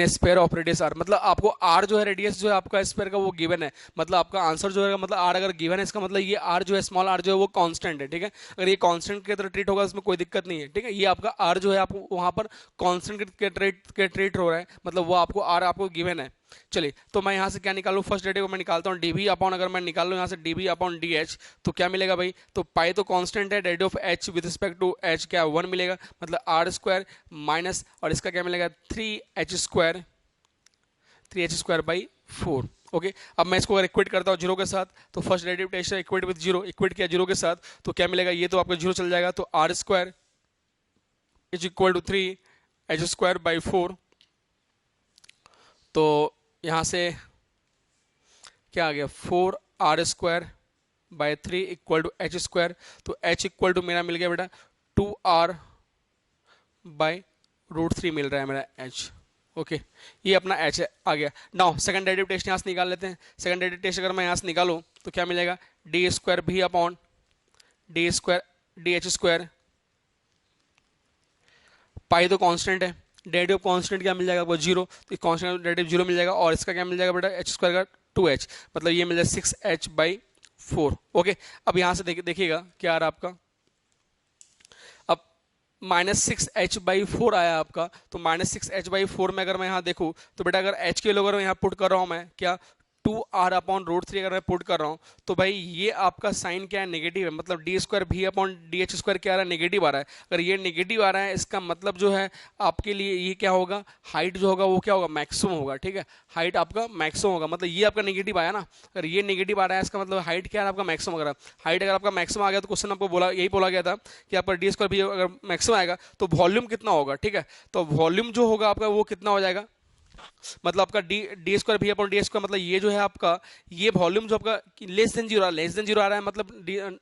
sphere of radius r। मतलब आपको r जो है रेडियस जो है आपका स्पेयर का वो गिवन है, मतलब आपका आंसर जो है मतलब r अगर गिवन है इसका मतलब ये r जो है स्मॉल r जो है वो कांस्टेंट है, ठीक है। अगर ये कांस्टेंट की तरह ट्रीट होगा इसमें कोई दिक्कत नहीं है, ठीक है। ये आपका r जो है आपको वहां पर कांस्टेंट के ट्रीट हो रहा है, मतलब वो आपको r आपको गिवन है। चलिए तो मैं यहाँ से क्या निकालूँ, फर्स्ट डेरिवेटिव मैं निकालता हूँ dv अपॉन, अगर मैं निकाल लूँ यहाँ से dv अपॉन dh तो क्या मिलेगा भाई, तो पाई तो कांस्टेंट है, derivative of h with respect to h क्या 1 मिलेगा, मतलब r² माइनस और इसका क्या मिलेगा 3h²/4, ओके। अब मैं इसको अगर इक्वेट करता हूँ जीरो के साथ तो फर्स्ट डेरिवेटिव टेस्ट है इक्वेट विद जीरो, इक्वेट किया जीरो के साथ तो क्या मिलेगा, ये तो आपका जीरो चल जाएगा, तो r² is equal to 3h²/4। तो यहाँ से क्या आ गया 4r²/3 इक्वल टू h²। तो h इक्वल टू मेरा मिल गया बेटा 2r/√3 मिल रहा है मेरा h, ओके। ये अपना h है आ गया। नाउ सेकंड डेरिवेटिव टेस्ट यहाँ से निकाल लेते हैं। सेकंड डेरिवेटिव टेस्ट अगर मैं यहाँ से निकालूँ तो क्या मिलेगा d² अपॉन dh², पाई तो कांस्टेंट है, डेरिवेटिव कांस्टेंट क्या मिल जाएगा आपको जीरो, तो कांस्टेंट डेरिवेटिव जीरो मिल जाएगा और इसका क्या मिल जाएगा बेटा h² का 2h, मतलब ये मिल जाएगा 6h/4, ओके। अब यहाँ से देखिएगा क्या आ रहा है आपका, अब -6h/4 आया आपका, तो -6h/4 में अगर मैं यहाँ देखूँ तो बेटा अगर h के लोग अगर यहाँ पुट कर रहा हूँ मैं क्या 2r/√3 अगर मैं पुट कर रहा हूँ तो भाई ये आपका साइन क्या है नेगेटिव है, मतलब d²v/dh² क्या आ रहा है नेगेटिव आ रहा है। अगर ये नेगेटिव आ रहा है इसका मतलब जो है आपके लिए ये क्या होगा, हाइट जो होगा वो क्या होगा मैक्सिमम होगा, ठीक है। हाइट आपका मैक्सिमम होगा, मतलब ये आपका नेगेटिव आया ना, अगर ये नेगेटिव आ रहा है इसका मतलब हाइट क्या है आपका मैक्सिमम। अगर हाइट अगर आपका मैक्सिमम आ गया तो क्वेश्चन आपको यही बोला गया था कि आपका d² अगर मैक्सिमम आएगा तो वॉल्यूम कितना होगा, ठीक है। तो वॉल्यूम जो होगा आपका वो कितना हो जाएगा मतलब आपका डी स्क्वायर भी अपॉन डी स्क्वायर, मतलब ये जो है आपका, ये वॉल्यूम जो आपका लेस देन जीरो आ रहा है, लेस देन जीरो आ रहा है, मतलब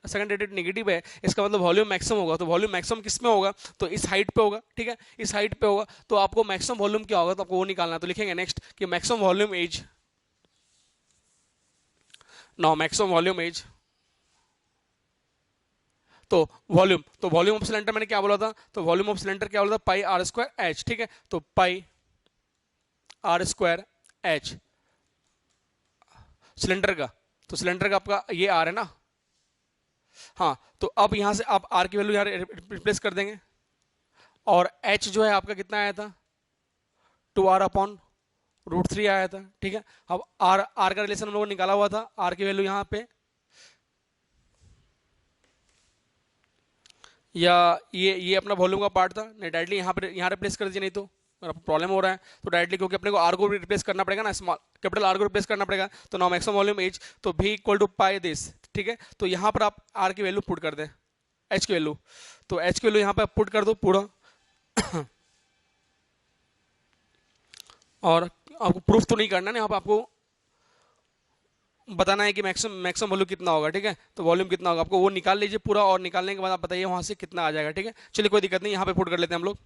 सेकंड डेरिवेटिव नेगेटिव है, इसका मतलब वॉल्यूम मैक्सिमम होगा। तो वॉल्यूम मैक्सिमम किस में होगा, तो इस हाइट पे होगा, ठीक है, इस हाइट पे होगा। तो आपको मैक्सिमम वॉल्यूम क्या होगा, तो आपको वो निकालना है। तो लिखेंगे नेक्स्ट कि maximum volume as, now maximum volume as, तो वॉल्यूम ऑफ सिलेंडर मैंने क्या बोला था, तो वॉल्यूम ऑफ सिलेंडर क्या बोला था, पाई आर स्क्वायर एच, ठीक है। तो pi are square H cylinder का, तो सिलेंडर का आपका ये आर है ना, हाँ। तो अब यहां से आप आर की वैल्यू यहाँ रिप्लेस कर देंगे, और एच जो है आपका कितना आया था, 2r अपॉन रूट 3 आया था, ठीक है। अब आर आर का रिलेशन हम लोगों ने निकाला हुआ था, आर की वैल्यू यहाँ पे, या ये अपना वॉल्यूम का पार्ट था, नहीं डायरेक्टली यहाँ रिप्लेस कर दीजिए, नहीं तो अगर आपको प्रॉब्लम हो रहा है तो डायरेक्टली, क्योंकि अपने को आर को भी रिप्लेस करना पड़ेगा ना, स्मॉल कैपिटल आर को रिप्लेस करना पड़ेगा। तो नाउ मैक्सिमम वॉल्यूम एच, तो भी इक्वल टू पाई दिस, ठीक है। तो यहाँ पर आप आर की वैल्यू पुट कर दें, एच की वैल्यू, तो एच की वैल्यू यहाँ पर पुट कर दो पूरा और आपको प्रूफ तो नहीं करना है, यहाँ पर आपको बताना है कि मैक्सिमम वॉल्यूम कितना होगा, ठीक है। तो वॉल्यूम कितना होगा आपको वो निकाल लीजिए पूरा, और निकालने के बाद आप बताइए वहां से कितना आ जाएगा, ठीक है। चलिए कोई दिक्कत नहीं, यहाँ पे पुट कर लेते हैं हम लोग।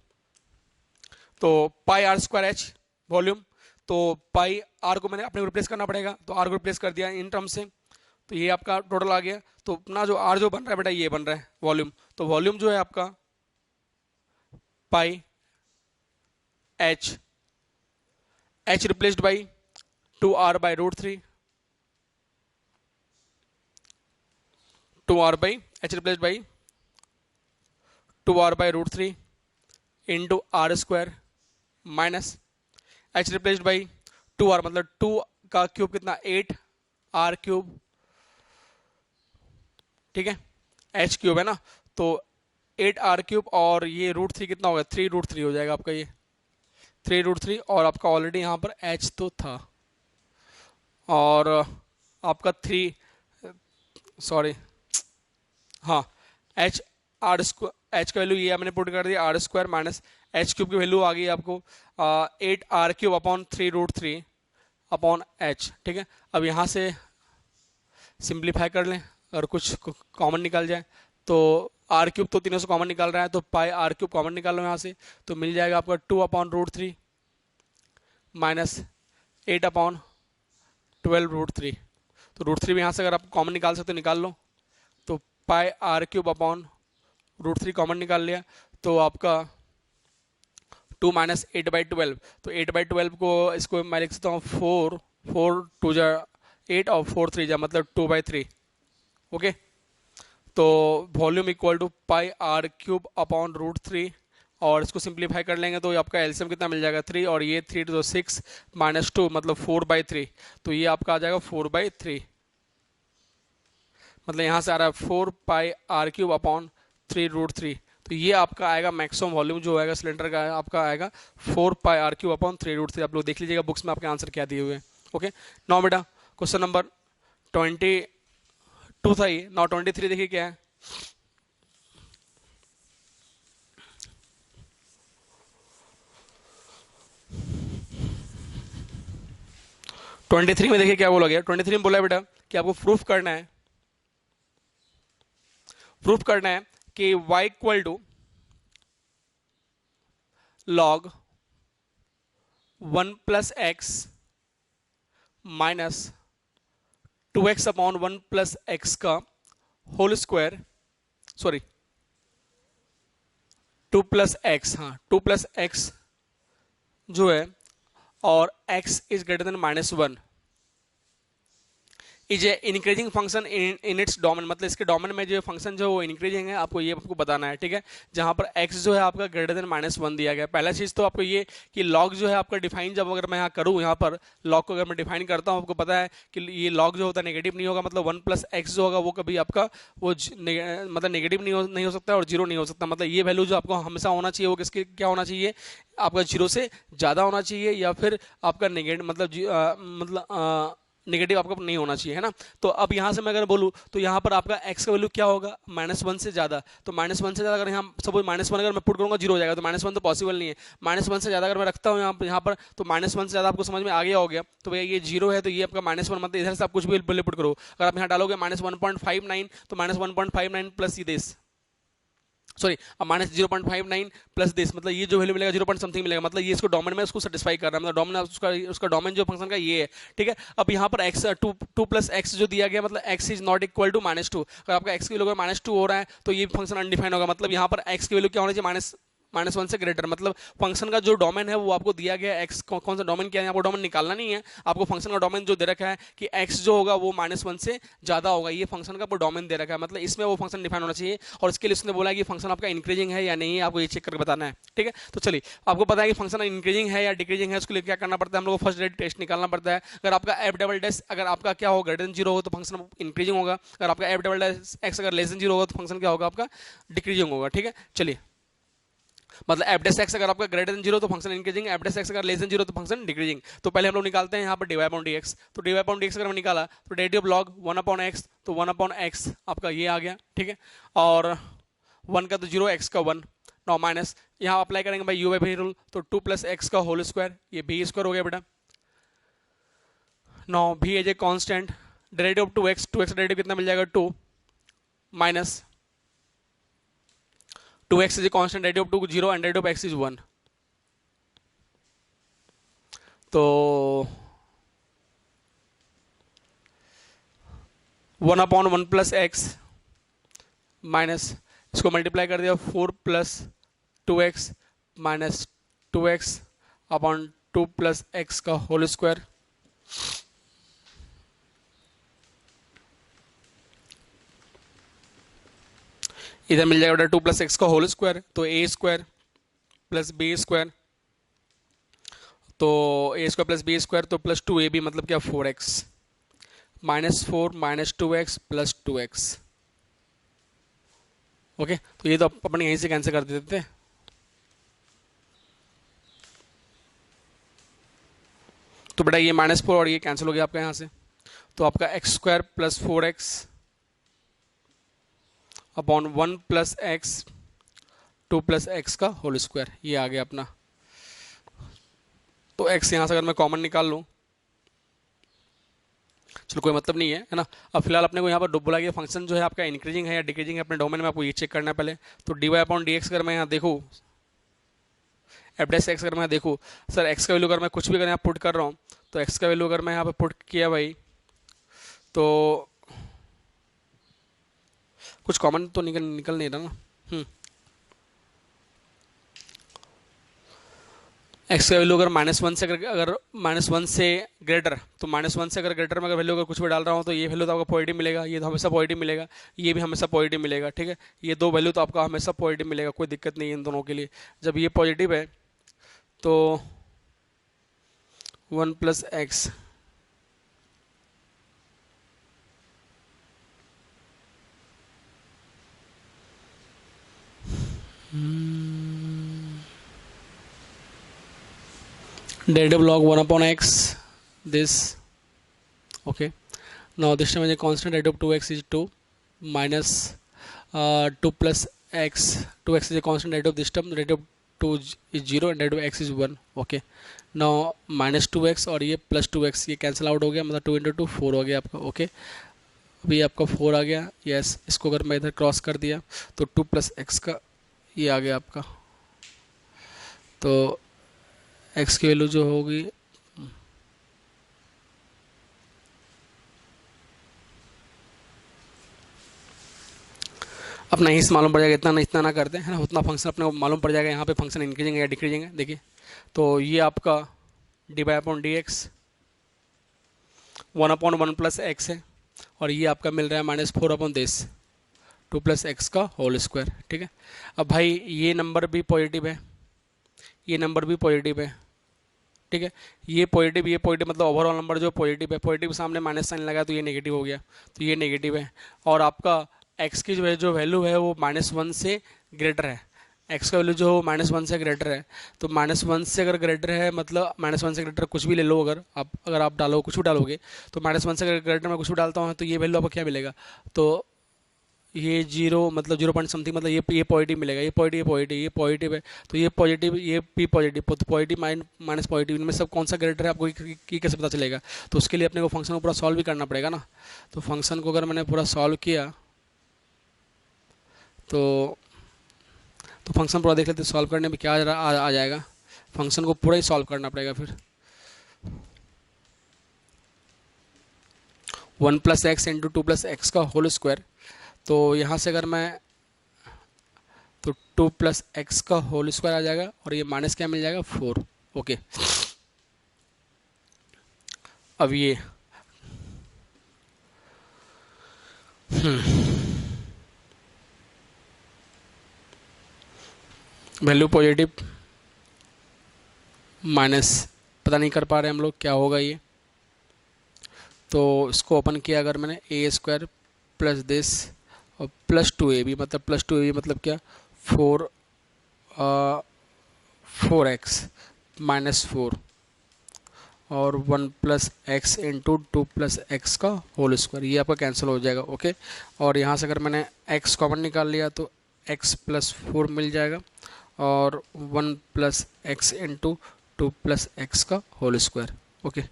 तो pi are square h volume, तो पाई आर को मैंने अपने को रिप्लेस करना पड़ेगा, तो आर को रिप्लेस कर दिया इन टर्म से, तो ये आपका टोटल आ गया। तो अपना जो आर जो बन रहा है बेटा, ये बन रहा है वॉल्यूम। तो वॉल्यूम जो है आपका pi h, h replaced by 2r by root 3, 2r by h replaced by 2r by root 3 into r square minus h replaced by 2r, मतलब 2 का क्यूब कितना 8 आर क्यूब, ठीक है, एच क्यूब है ना, तो 8 आर क्यूब, और ये रूट 3 कितना होगा, 3 रूट 3 हो जाएगा आपका, ये 3 रूट 3, और आपका ऑलरेडी यहाँ पर एच तो था, और आपका 3, सॉरी हाँ, एच आर स्क्वायर, एच का वैल्यू ये मैंने पुट कर दिया, R square minus H cube की वैल्यू आ गई आपको 8 R cube upon 3 root 3 upon H, ठीक है। अब यहाँ से सिंप्लीफाई कर लें, अगर कुछ कॉमन निकल जाए, तो आर क्यूब तो तीनों से कॉमन निकाल रहा है, तो पाई आर क्यूब कॉमन निकाल लो यहाँ से, तो मिल जाएगा आपका 2 upon root 3 minus 8 upon 12 root 3। तो रूट 3 भी यहाँ से अगर आप कॉमन निकाल सकते हो निकाल लो, तो pi are cube upon root 3 common निकाल लिया, तो आपका 2 माइनस 8 बाई 12, तो 8 बाई 12 को इसको मैं लिख सकता हूँ 4, 4 2 जा 8 और 4 3 जा मतलब 2 बाई 3, ओके। तो volume equal to pi are cube upon root 3, और इसको सिंप्लीफाई कर लेंगे तो आपका एलसीएम कितना मिल जाएगा 3, और ये 3 तो 6 माइनस 2 मतलब 4 बाई 3, तो ये आपका आ जाएगा 4 बाई 3, मतलब यहाँ से आ रहा है 4 पाई आर क्यूब अपॉन 3 रूट 3। तो ये आपका आएगा मैक्सिमम वॉल्यूम जो आएगा सिलेंडर का, आपका आएगा 4 पाई आर क्यूब अपॉन 3 रूट 3। आप लोग देख लीजिएगा बुक्स में आपके आंसर क्या दिए हुए हैं, ओके। नाउ बेटा क्वेश्चन नंबर 22 था ये, नाउ 23 देखिए क्या है। ट्वेंटी थ्री में देखिए क्या बोला गया, 23 में बोला बेटा कि आपको प्रूफ करना है, प्रूफ करना है कि y equal to log 1 plus x minus 2x upon 1 plus x का whole square, sorry 2 plus x, हाँ 2 प्लस एक्स जो है, और x is greater than -1 is a increasing function in its domain, मतलब इसके डोमेन में जो फंक्शन जो वो इंक्रीजिंग है, आपको ये आपको बताना है, ठीक है। जहां पर x जो है आपका ग्रेटर देन -1 दिया गया। पहला चीज़ तो आपको ये कि लॉग जो है आपका डिफाइन, जब अगर मैं यहाँ करूँ, यहाँ पर लॉग को अगर मैं डिफाइन करता हूँ, आपको पता है कि ये लॉग जो होता है नेगेटिव नहीं होगा, मतलब 1 प्लस एक्स जो होगा वो कभी आपका वो मतलब नेगेटिव नहीं हो सकता और जीरो नहीं हो सकता, मतलब ये वैल्यू जो आपको हमेशा होना चाहिए वो किसके क्या होना चाहिए, आपका जीरो से ज़्यादा होना चाहिए, या फिर आपका नेगेटिव मतलब नेगेटिव आपका नहीं होना चाहिए, है ना। तो अब यहाँ से मैं अगर बोलूँ तो यहाँ पर आपका x का वैल्यू क्या होगा, -1 से ज़्यादा। तो -1 से ज़्यादा अगर यहाँ सपोज -1 अगर मैं पुट करूँगा 0 हो जाएगा, तो -1 तो पॉसिबल नहीं है। -1 से ज़्यादा अगर मैं रखता हूँ यहाँ पर तो -1 से ज़्यादा आपको समझ में आ गया हो गया। तो भैया ये 0 है तो ये आपका -1 मतलब इधर से आप कुछ भी पुट करो। अगर आप यहाँ डालोगे -1.59 तो -1.59 plus this, sorry -0.59 plus this, मतलब ये जो वैल्यू मिलेगा 0 पॉइंट समथिंग मिलेगा, मतलब ये इसको डोमेन में उसको सेटिस्फाई कर रहा है, मतलब डोमेन उसका डोमेन जो फंक्शन का ये है, ठीक है। अब यहाँ पर x 2 प्लस एक्स जो दिया गया, मतलब x is not equal to -2। अगर आपका x की वैल्यू -2 हो रहा है तो ये फंक्शन अनडिफाइंड होगा, मतलब यहाँ पर x की वैल्यू क्या होनी चाहिए, -1 से ग्रेटर, मतलब फंक्शन का जो डोमेन है वो आपको दिया गया है। एक्स कौन सा डोमेन क्या है, आपको डोमेन निकालना नहीं है, आपको फंक्शन का डोमेन जो दे रखा है कि एक्स जो होगा वो -1 से ज़्यादा होगा, ये फंक्शन का डोमेन दे रखा है, मतलब इसमें वो फंक्शन डिफाइन होना चाहिए। और इसके लिए उसने बोला कि फंक्शन आपका इंक्रीजिंग है या नहीं है, आपको ये चेक करके बताना है, ठीक है। तो चलिए आपको पता है कि फंक्शन इंक्रीजिंग है या डिक्रीजिंग है, उसके लिए क्या करना पड़ता है, हम लोग को फर्स्ट डेट टेस्ट निकालना पड़ता है। अगर आपका एफ डबल डैश अगर आपका क्या होगा ग्रेटर देन 0 हो तो फंक्शन इंक्रीजिंग होगा, अगर आपका एफ डबल डैश एक्स अगर लेस देन 0 होगा तो फंक्शन क्या होगा आपका डिक्रीजिंग होगा, ठीक है। चलिए मतलब एफ डैश एक्स अगर आपका ग्रेटर देन 0 तो function increasing, F dash x अगर लेस देन 0 तो फंक्शन डिक्रीजिंग। तो पहले हम लोग निकालते हैं यहाँ पर dy अपॉन dx। तो dy अपॉन dx अगर मैं निकाला तो डेरिवेटिव लॉग 1 अपॉन x, तो 1 अपॉन x आपका ये आ गया, ठीक है। और 1 का तो 0, x का 1, नौ माइनस यहाँ अप्लाई करेंगे भाई यू बाई भी रूल, तो 2 प्लस एक्स का होल स्क्वायर, ये भी स्क्वायर हो गया बेटा। नौ भी as a constant, derivative of 2x derivative कितना मिल जाएगा 2 minus 2x is a constant, derivative of 2 0 and derivative of x is 1। तो 1 अपॉन 1 प्लस एक्स माइनस इसको मल्टीप्लाई कर दिया 4 plus 2x minus 2x upon 2 plus x का whole square. इधर मिल जाएगा 2 प्लस एक्स का होल स्क्वायर, तो ए स्क्वायर प्लस बी स्क्वायर, तो ए स्क्वायर प्लस बी स्क्वायर तो प्लस 2ab मतलब क्या 4x minus 4 minus 2x plus 2x। Okay तो ये तो अपन यहीं से कैंसिल कर देते थे। तो बेटा ये -4 और ये कैंसिल हो गया आपका यहाँ से, तो आपका x square plus 4x upon 1 plus x 2 plus x का होल स्क्वायर, ये आ गया अपना। तो x यहाँ से अगर मैं कॉमन निकाल लूँ, चलो कोई मतलब नहीं है ना। अब फिलहाल अपने को यहाँ पर बोला गया फंक्शन जो है आपका इंक्रीजिंग है या डिक्रीजिंग है, अपने डोमेन में आपको ये चेक करना है पहले। तो dy अपॉन dx अगर मैं यहाँ देखूँ, एफ डैश एक्स अगर मैं देखूँ, सर एक्स का वैल्यू अगर मैं कुछ भी अगर यहाँ पुट कर रहा हूँ, तो एक्स का वैल्यू अगर मैं यहाँ पर पुट किया भाई तो कुछ कॉमन तो निकल नहीं रहा ना। एक्स का वैल्यू अगर -1 से अगर -1 से ग्रेटर, तो -1 से अगर ग्रेटर में अगर वैल्यू अगर कुछ भी डाल रहा हूँ तो ये वैल्यू तो आपको पॉजिटिव मिलेगा, ये तो हमेशा पॉजिटिव मिलेगा, ये भी हमेशा पॉजिटिव मिलेगा, ठीक है। ये दो वैल्यू तो आपका हमेशा पॉजिटिव मिलेगा, कोई दिक्कत नहीं है इन दोनों के लिए। जब ये पॉजिटिव है तो 1 plus x derivative log 1 upon x this, okay. Now this time the constant derivative of 2x is 2 minus 2 plus x, 2x is a constant derivative of this term, derivative of 2 is 0 and derivative of x is 1, okay. Now minus 2x और ये plus 2x ये cancel out हो गया, मतलब 2 into 2 4 हो गया आपका, okay. अभी आपका 4 आ गया, यस। इसको अगर मैं इधर क्रॉस कर दिया तो 2 प्लस एक्स का ये आ गया आपका, तो x की वैल्यू जो होगी अपना ही मालूम पड़ जाएगा, इतना ना करते हैं ना, उतना फंक्शन अपने को मालूम पड़ जाएगा यहाँ पे फंक्शन इंक्रीजिंग है या डिक्रीजिंग है। देखिए तो ये आपका dy upon dx 1 upon 1 plus x है, और ये आपका मिल रहा है -4 अपॉन दिस 2 प्लस एक्स का होल स्क्वायर, ठीक है। अब भाई ये नंबर भी पॉजिटिव है, ये नंबर भी पॉजिटिव है, ठीक है। ये पॉजिटिव मतलब ओवरऑल नंबर जो पॉजिटिव है, पॉजिटिव सामने माइनस साइन लगा तो ये नेगेटिव हो गया, तो ये नेगेटिव है। और आपका x की जो वैल्यू है वो -1 से ग्रेटर है, एक्स का वैल्यू जो -1 से ग्रेटर है, तो -1 से अगर ग्रेटर है मतलब -1 से ग्रेटर कुछ भी ले लो, अगर आप डालो कुछ भी डालोगे, तो -1 से अगर ग्रेटर मैं कुछ भी डालता हूँ तो ये वैल्यू आपको क्या मिलेगा, तो ये जीरो मतलब 0 पॉइंट समथिंग, मतलब ये पॉजिटिव मिलेगा, ये पॉजिटिव, ये पॉजिटिव, ये पॉजिटिव है, तो ये पॉजिटिव, ये भी पॉजिटिव, तो पॉजिटिव माइनस पॉजिटिव, इनमें सब कौन सा ग्रेटर है आपको ये कैसे पता चलेगा। तो उसके लिए अपने को फंक्शन को पूरा सॉल्व भी करना पड़ेगा ना। तो फंक्शन को अगर मैंने पूरा सॉल्व किया तो फंक्शन पूरा देख लेते हैं, सॉल्व करने में क्या आ जाएगा। फंक्शन को पूरा ही सॉल्व करना पड़ेगा फिर। 1 + x इंटू 2 + x का होल स्क्वायर, तो यहाँ से अगर मैं तो 2 + x का होल स्क्वायर आ जाएगा, और ये माइनस क्या मिल जाएगा 4। ओके, अब ये वैल्यू पॉजिटिव माइनस, पता नहीं कर पा रहे हम लोग क्या होगा ये। तो इसको ओपन किया अगर मैंने, a² प्लस दिस और +2ab, मतलब +2ab मतलब क्या, 4 4x -4 और 1 + x इंटू 2 + x का होल स्क्वायर, ये आपका कैंसिल हो जाएगा। ओके, और यहाँ से अगर मैंने x कॉमन निकाल लिया तो x +4 मिल जाएगा, और 1 + x इंटू 2 + x का होल स्क्वायर। ओके,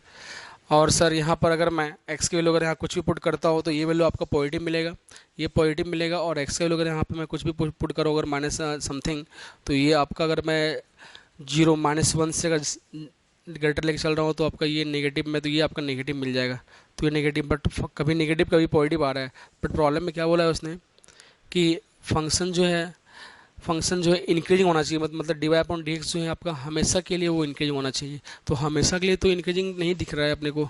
और सर यहाँ पर अगर मैं x की वैल्यू अगर यहाँ कुछ भी पुट करता हूँ तो ये वैल्यू आपका पॉजिटिव मिलेगा, ये पॉजिटिव मिलेगा, और x की वैल्यू अगर यहाँ पे मैं कुछ भी पुट करूँ अगर माइनस समथिंग, तो ये आपका अगर मैं 0 -1 से अगर ग्रेटर लेके चल रहा हूँ तो आपका ये नेगेटिव में, तो ये आपका नेगेटिव मिल जाएगा। तो ये नेगेटिव, बट कभी नेगेटिव कभी पॉजिटिव आ रहा है। बट प्रॉब्लम में क्या बोला है उसने कि फंक्शन जो है इंक्रीजिंग होना चाहिए, मतलब dy/dx जो है आपका हमेशा के लिए वो इंक्रीजिंग होना चाहिए। तो हमेशा के लिए तो इंक्रीजिंग नहीं दिख रहा है अपने को,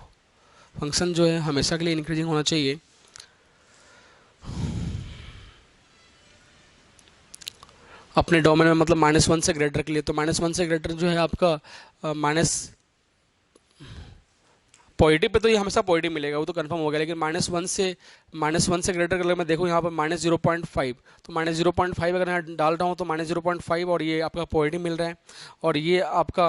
फंक्शन जो है हमेशा के लिए इंक्रीजिंग होना चाहिए। अपने डोमेन में मतलब -1 से ग्रेटर के लिए, तो -1 से ग्रेटर जो है आपका माइनस पॉजिटिव पे तो ये हमेशा पॉजिटिव मिलेगा, वो तो कंफर्म हो गया। लेकिन -1 से ग्रेटर अगर मैं देखूँ यहाँ पर -0.5, तो -0.5 अगर यहाँ डाल रहा हूँ तो -0.5, और ये आपका पॉजिटिव मिल रहा है, और ये आपका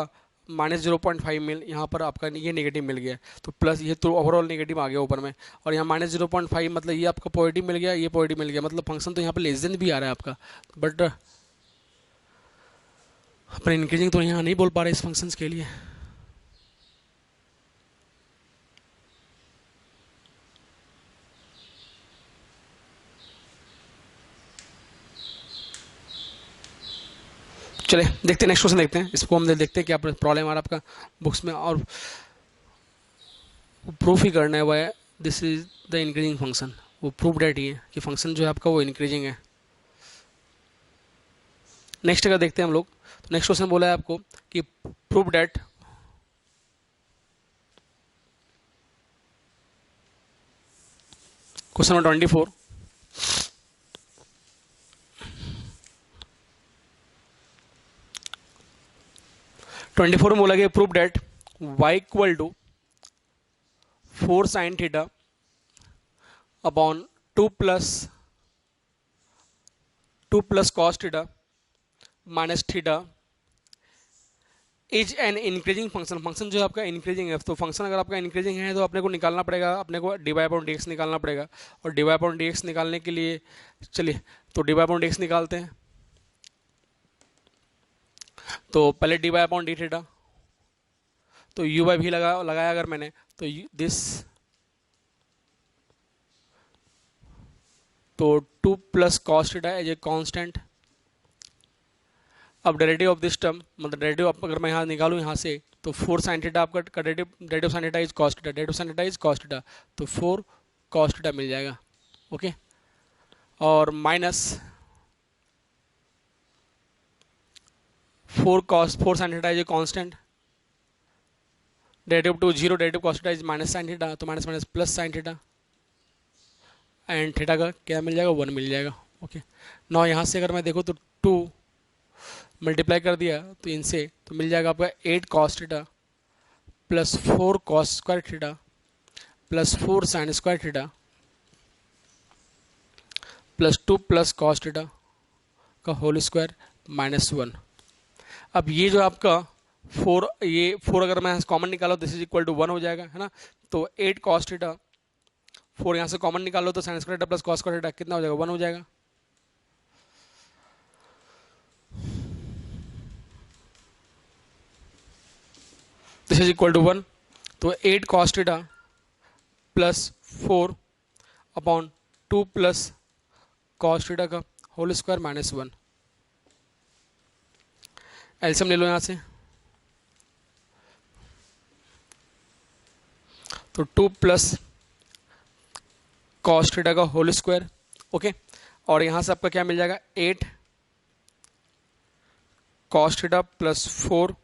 -0.5 मिल यहाँ पर आपका ये नेगेटिव मिल गया, तो प्लस ये तो ओवरऑल नेगेटिव आ गया ऊपर में, और यहाँ -0.5 मतलब ये आपका पॉजिटिव मिल गया, ये पॉजिटिव मिल गया, मतलब फंक्शन तो यहाँ पर लेस देन भी आ रहा है आपका, बट अपने इंक्रीजिंग तो यहाँ नहीं बोल पा रहे इस फंक्शंस के लिए। चले देखते हैं, नेक्स्ट क्वेश्चन देखते हैं, इसको हम देखते हैं क्या प्रॉब्लम आ रहा है आपका बुक्स में, और प्रूफ ही करना है वो है this is the increasing function, वो प्रूफ डेट ही है कि फंक्शन जो है आपका वो इंक्रीजिंग है। नेक्स्ट अगर देखते हैं हम लोग, तो नेक्स्ट क्वेश्चन बोला है आपको कि प्रूफ डेट क्वेश्चन नंबर 24, 24 में बोला गया proof that y equal to 4 sin theta upon 2 plus cos theta minus theta is an increasing function. Function जो है आपका इंक्रीजिंग है, तो फंक्शन अगर आपका इंक्रीजिंग है तो अपने को निकालना पड़ेगा, अपने को dy/dx निकालना पड़ेगा, और dy/dx निकालने के लिए चलिए तो dy/dx निकालते हैं। तो पहले dy/d थीटा, तो u/v लगाया अगर मैंने, तो दिस, तो 2 plus cos theta as a constant. अब डेरिवेटिव ऑफ दिस टर्म, मतलब डेरिवेटिव अगर मैं यहाँ निकालूँ यहाँ से, तो 4 sin थीटा आपका derivative sin theta is cos theta, derivative sin theta is cos theta, तो 4 कॉस थीटा मिल जाएगा। ओके, और minus 4 sin theta is a constant, derivative to 0, derivative cos theta is minus sin theta, तो minus minus plus sin theta, and theta का क्या मिल जाएगा 1 मिल जाएगा। Okay, नौ यहाँ से अगर मैं देखूँ तो 2 मल्टीप्लाई कर दिया तो इनसे, तो मिल जाएगा आपका 8 cos theta plus 4 cos square theta plus 4 sine square theta plus 2 plus cos theta का होल स्क्वायर -1। अब ये जो आपका 4, ये 4 अगर मैं कॉमन निकालो दिस इज इक्वल टू 1 हो जाएगा, है ना। तो 8 cos थीटा, 4 यहाँ से कॉमन निकालो तो sin square theta plus cos square theta कितना हो जाएगा, 1 हो जाएगा। This is equal to 1। तो 8 cos theta plus 4 upon 2 plus cos theta का होल स्क्वायर -1। एलसीएम ले लो यहाँ से, तो 2 प्लस cos थीटा का होल स्क्वायर, ओके। और यहाँ से आपका क्या मिल जाएगा, 8 cos थीटा प्लस 4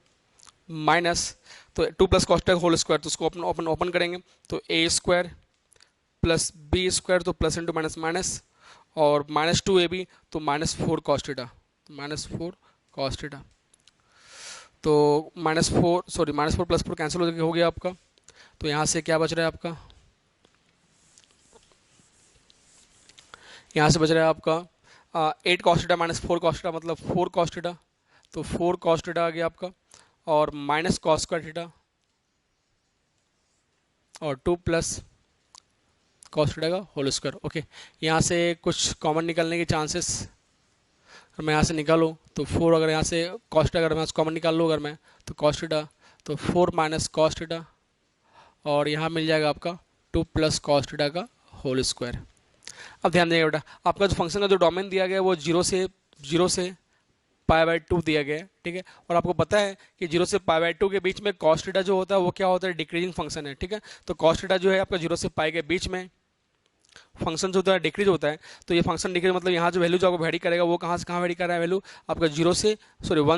माइनस, तो 2 प्लस cos थीटा का होल स्क्वायर, तो उसको ओपन ओपन करेंगे तो a square plus B square, तो प्लस इंटू माइनस माइनस, और -2ab, तो -4 cos थीटा, -4 cos थीटा। तो -4 प्लस 4 कैंसिल हो गया आपका। तो यहाँ से क्या बच रहा है आपका, यहाँ से बच रहा है आपका 8 cos थीटा -4 cos थीटा, मतलब 4 cos थीटा, तो 4 cos थीटा आ गया आपका, और माइनस cos स्क्वायर थीटा, और 2 प्लस cos थीटा का होल स्क्वायर, ओके। यहाँ से कुछ कॉमन निकलने के चांसेस, अगर मैं यहाँ से निकालूँ तो 4, अगर यहाँ से cos थीटा अगर मैं कॉमन निकाल लूँ अगर मैं, तो cos थीटा, तो 4 माइनस cos थीटा, और यहाँ मिल जाएगा आपका 2 प्लस cos थीटा का होल स्क्वायर। अब ध्यान देंगे बेटा, आपका जो फंक्शन का जो डोमेन दिया गया है वो 0 से π/2 दिया गया है, ठीक है। और आपको पता है कि 0 से π/2 के बीच में cos थीटा जो होता है वो क्या होता है, डिक्रीजिंग फंक्शन है, ठीक है। तो cos थीटा जो है आपका 0 से π के बीच में फंक्शन जो होता है डिक्रीज होता है। तो ये फंक्शन डिक्रीज मतलब यहाँ जो वैल्यू जो आपको वेरी करेगा वो कहाँ से कहाँ वेरी कर रहा है, वैल्यू आपका 1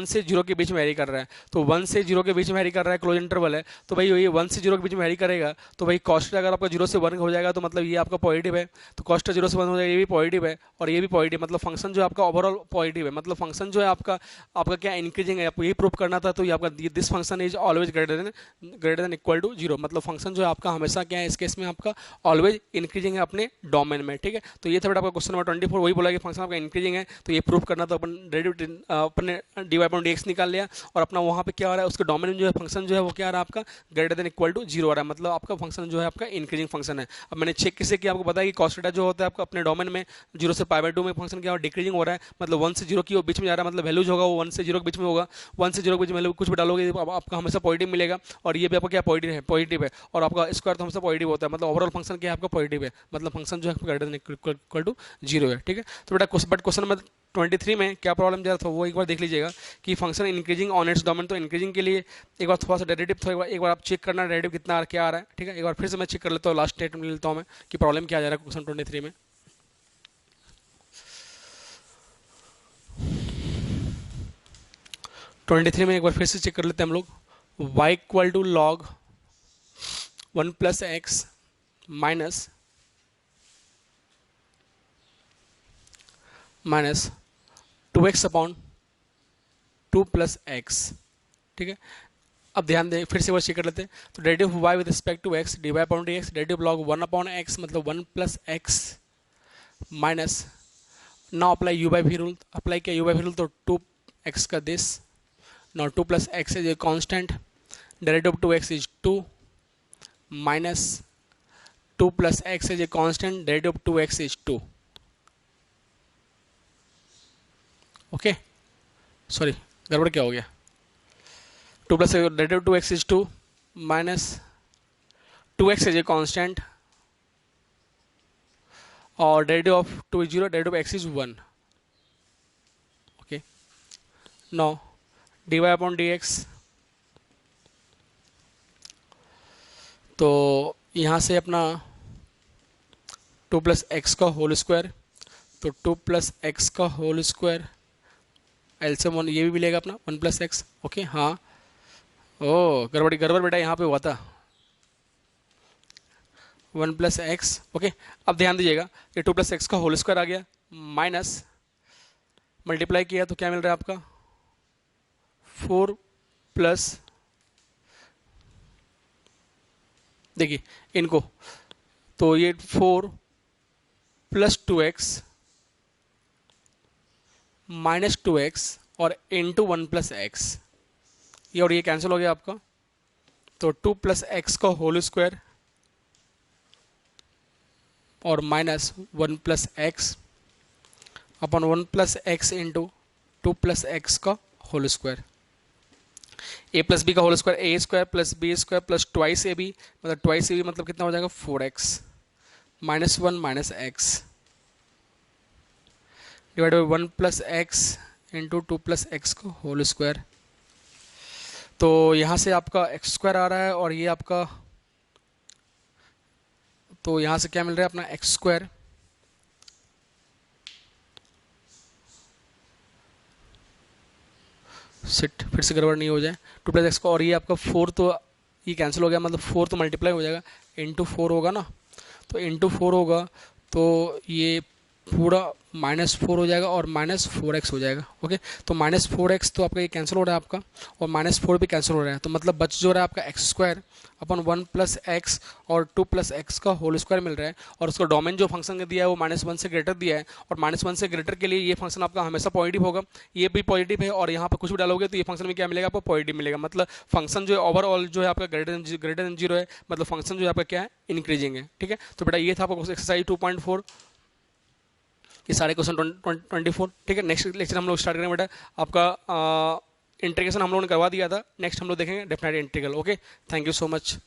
से 0 के बीच में वेरी कर रहा है। तो 1 से 0 के बीच में वेरी कर रहा है, क्लोज इंटरवल है, तो भाई ये 1 से 0 के बीच में वेरी करेगा, तो भाई cos थीटा अगर आपका 0 से 1 हो जाएगा तो मतलब ये आपका पॉजिटिव है। तो cos थीटा 0 से 1 हो जाएगा, ये भी पॉजिटिव है और ये भी पॉजिटिव, मतलब फंक्शन जो है आपका ओवरऑल पॉजिटिव है, मतलब फंक्शन जो है आपका आपका क्या इंक्रीजिंग है, आपको यही प्रूव करना था। तो ये आपका this function is always greater than equal to 0, मतलब फंक्शन जो है आपका हमेशा क्या है, इस केस में आपका ऑलवेज इंक्रीजिंग है अपने डोमेन में, ठीक है। तो ये था बेटा आपका क्वेश्चन नंबर 24, वही बोला कि फंक्शन आपका इंक्रीजिंग है, तो ये प्रूव करना तो अपने dy/dx निकाल लिया, और अपना वहाँ पे क्या आ रहा है, उसके डोमेन में जो है फंक्शन जो है वो क्या आ रहा है आपका ग्रेटर देन इक्वल टू 0 आ रहा है, मतलब आपका फंक्शन जो है आपका इंक्रीजिंग फंक्शन है। अब मैंने चेक किसे किया, आपको पता है कि cos थीटा जो होता है आपका अपने डोमेन में 0 से π/2 में फंक्शन क्या डिक्रीजिंग हो रहा है, मतलब 1 से 0 की बीच में जा रहा है, मतलब वैल्यूज होगा वो 1 से 0 के बीच में होगा, 1 से 0 के बीच में कुछ भी डालोगे आपका हमेशा पॉजिटिव मिलेगा, और ये भी आपका क्या पॉजिटिव है, और आपका स्क्वायर तो हमेशा पॉजिटिव होता है, मतलब ओवरऑल फंक्शन क्या है आपका पॉजिटिव है, मतलब फंक्शन जो है ग्रेटर देन इक्वल टू 0 है, ठीक है। तो बेटा बट क्वेश्चन नंबर 23 में क्या प्रॉब्लम जा रहा था वो एक बार देख लीजिएगा कि function increasing on its domain. तो इंक्रीजिंग के लिए एक बार थोड़ा सा डेरिवेटिव, तो एक बार आप चेक करना डेरिवेटिव कितना क्या आ रहा है, ठीक है। एक बार फिर से मैं चेक कर लेता हूँ, लास्ट स्टेटमेंट लेता हूँ मैं कि प्रॉब्लम क्या आ जा रहा है क्वेश्चन 23 में। एक बार फिर से चेक कर लेते हैं हम लोग। y equal to log 1 plus x minus 2x upon 2 plus X, ठीक है। अब ध्यान दें, फिर से वो चेक कर लेते हैं। तो derivative y with respect to x dy upon dx, derivative log 1 upon x मतलब 1 plus x minus, now apply u by v rule, apply किया u बाई v रूल तो 2x का this, now 2 plus X is a constant, derivative 2x is 2 minus 2 plus X is a constant, derivative 2x is 2, okay. Sorry गड़बड़ क्या हो गया, 2 plus derivative 2x is 2 minus 2x is a constant, और derivative of 2 is 0, derivative x is 1, okay. Now dy upon dx, तो यहाँ से अपना 2 plus x का होल स्क्वायर, तो 2 प्लस एक्स का होल स्क्वायर एलसीएम 1, ये भी मिलेगा अपना 1 प्लस एक्स, ओके। हाँ ओ गड़बड़ बेटा यहाँ पे हुआ था, 1 प्लस एक्स, ओके। अब ध्यान दीजिएगा ये 2 प्लस एक्स का होल स्क्वायर आ गया, माइनस मल्टीप्लाई किया तो क्या मिल रहा है आपका 4 प्लस, देखिए इनको, तो ये 4 प्लस 2x माइनस 2x और इंटू 1+x, ये और ये कैंसिल हो गया आपका, तो 2+x का होल स्क्वायर और -1+x upon 1+x into 2+x का whole square, a plus b का whole square a square plus B square plus twice a b, मतलब ट्वाइस ए बी मतलब कितना हो जाएगा 4x -1 -x divide by 1+x into 2+x का whole square. तो यहाँ से आपका एक्स स्क्वायर आ रहा है और ये आपका, तो यहाँ से क्या मिल रहा है अपना एक्स स्क्वायर सिट, फिर से गड़बड़ नहीं हो जाए, 2+x का, और ये आपका 4, तो ये कैंसिल हो गया, मतलब 4 तो मल्टीप्लाई हो जाएगा, इंटू 4 होगा ना, तो इंटू 4 होगा, तो ये पूरा -4 हो जाएगा और -4x हो जाएगा। ओके, तो -4x तो आपका ये कैंसिल हो रहा है आपका, और -4 भी कैंसिल हो रहा है, तो मतलब बच जो रहा है आपका एक्स स्क्वायर अपन 1+x और 2+x का होल स्क्वायर मिल रहा है, और उसका डोमेन जो फंक्शन का दिया है वो -1 से ग्रेटर दिया है, और -1 से ग्रेटर के लिए ये फंक्शन आपका हमेशा पॉजिटिव होगा, ये भी पॉजिटिव है, और यहाँ पर कुछ भी डालोगे तो ये फंक्शन में क्या मिलेगा आपको पॉजिटिव मिलेगा, मतलब फंक्शन जो है ओवरऑल जो है आपका ग्रेटर देन 0 है, मतलब फंक्शन जो है आपका क्या है इंक्रीजिंग है। ठीक है, तो बेटा ये था आपका एक्सरसाइज 2.4, ये सारे क्वेश्चन 24। ठीक है, नेक्स्ट लेक्चर हम लोग स्टार्ट करेंगे बेटा आपका इंटीग्रेशन हम लोगों ने करवा दिया था, नेक्स्ट हम लोग देखेंगे definite integral. Okay, thank you so much.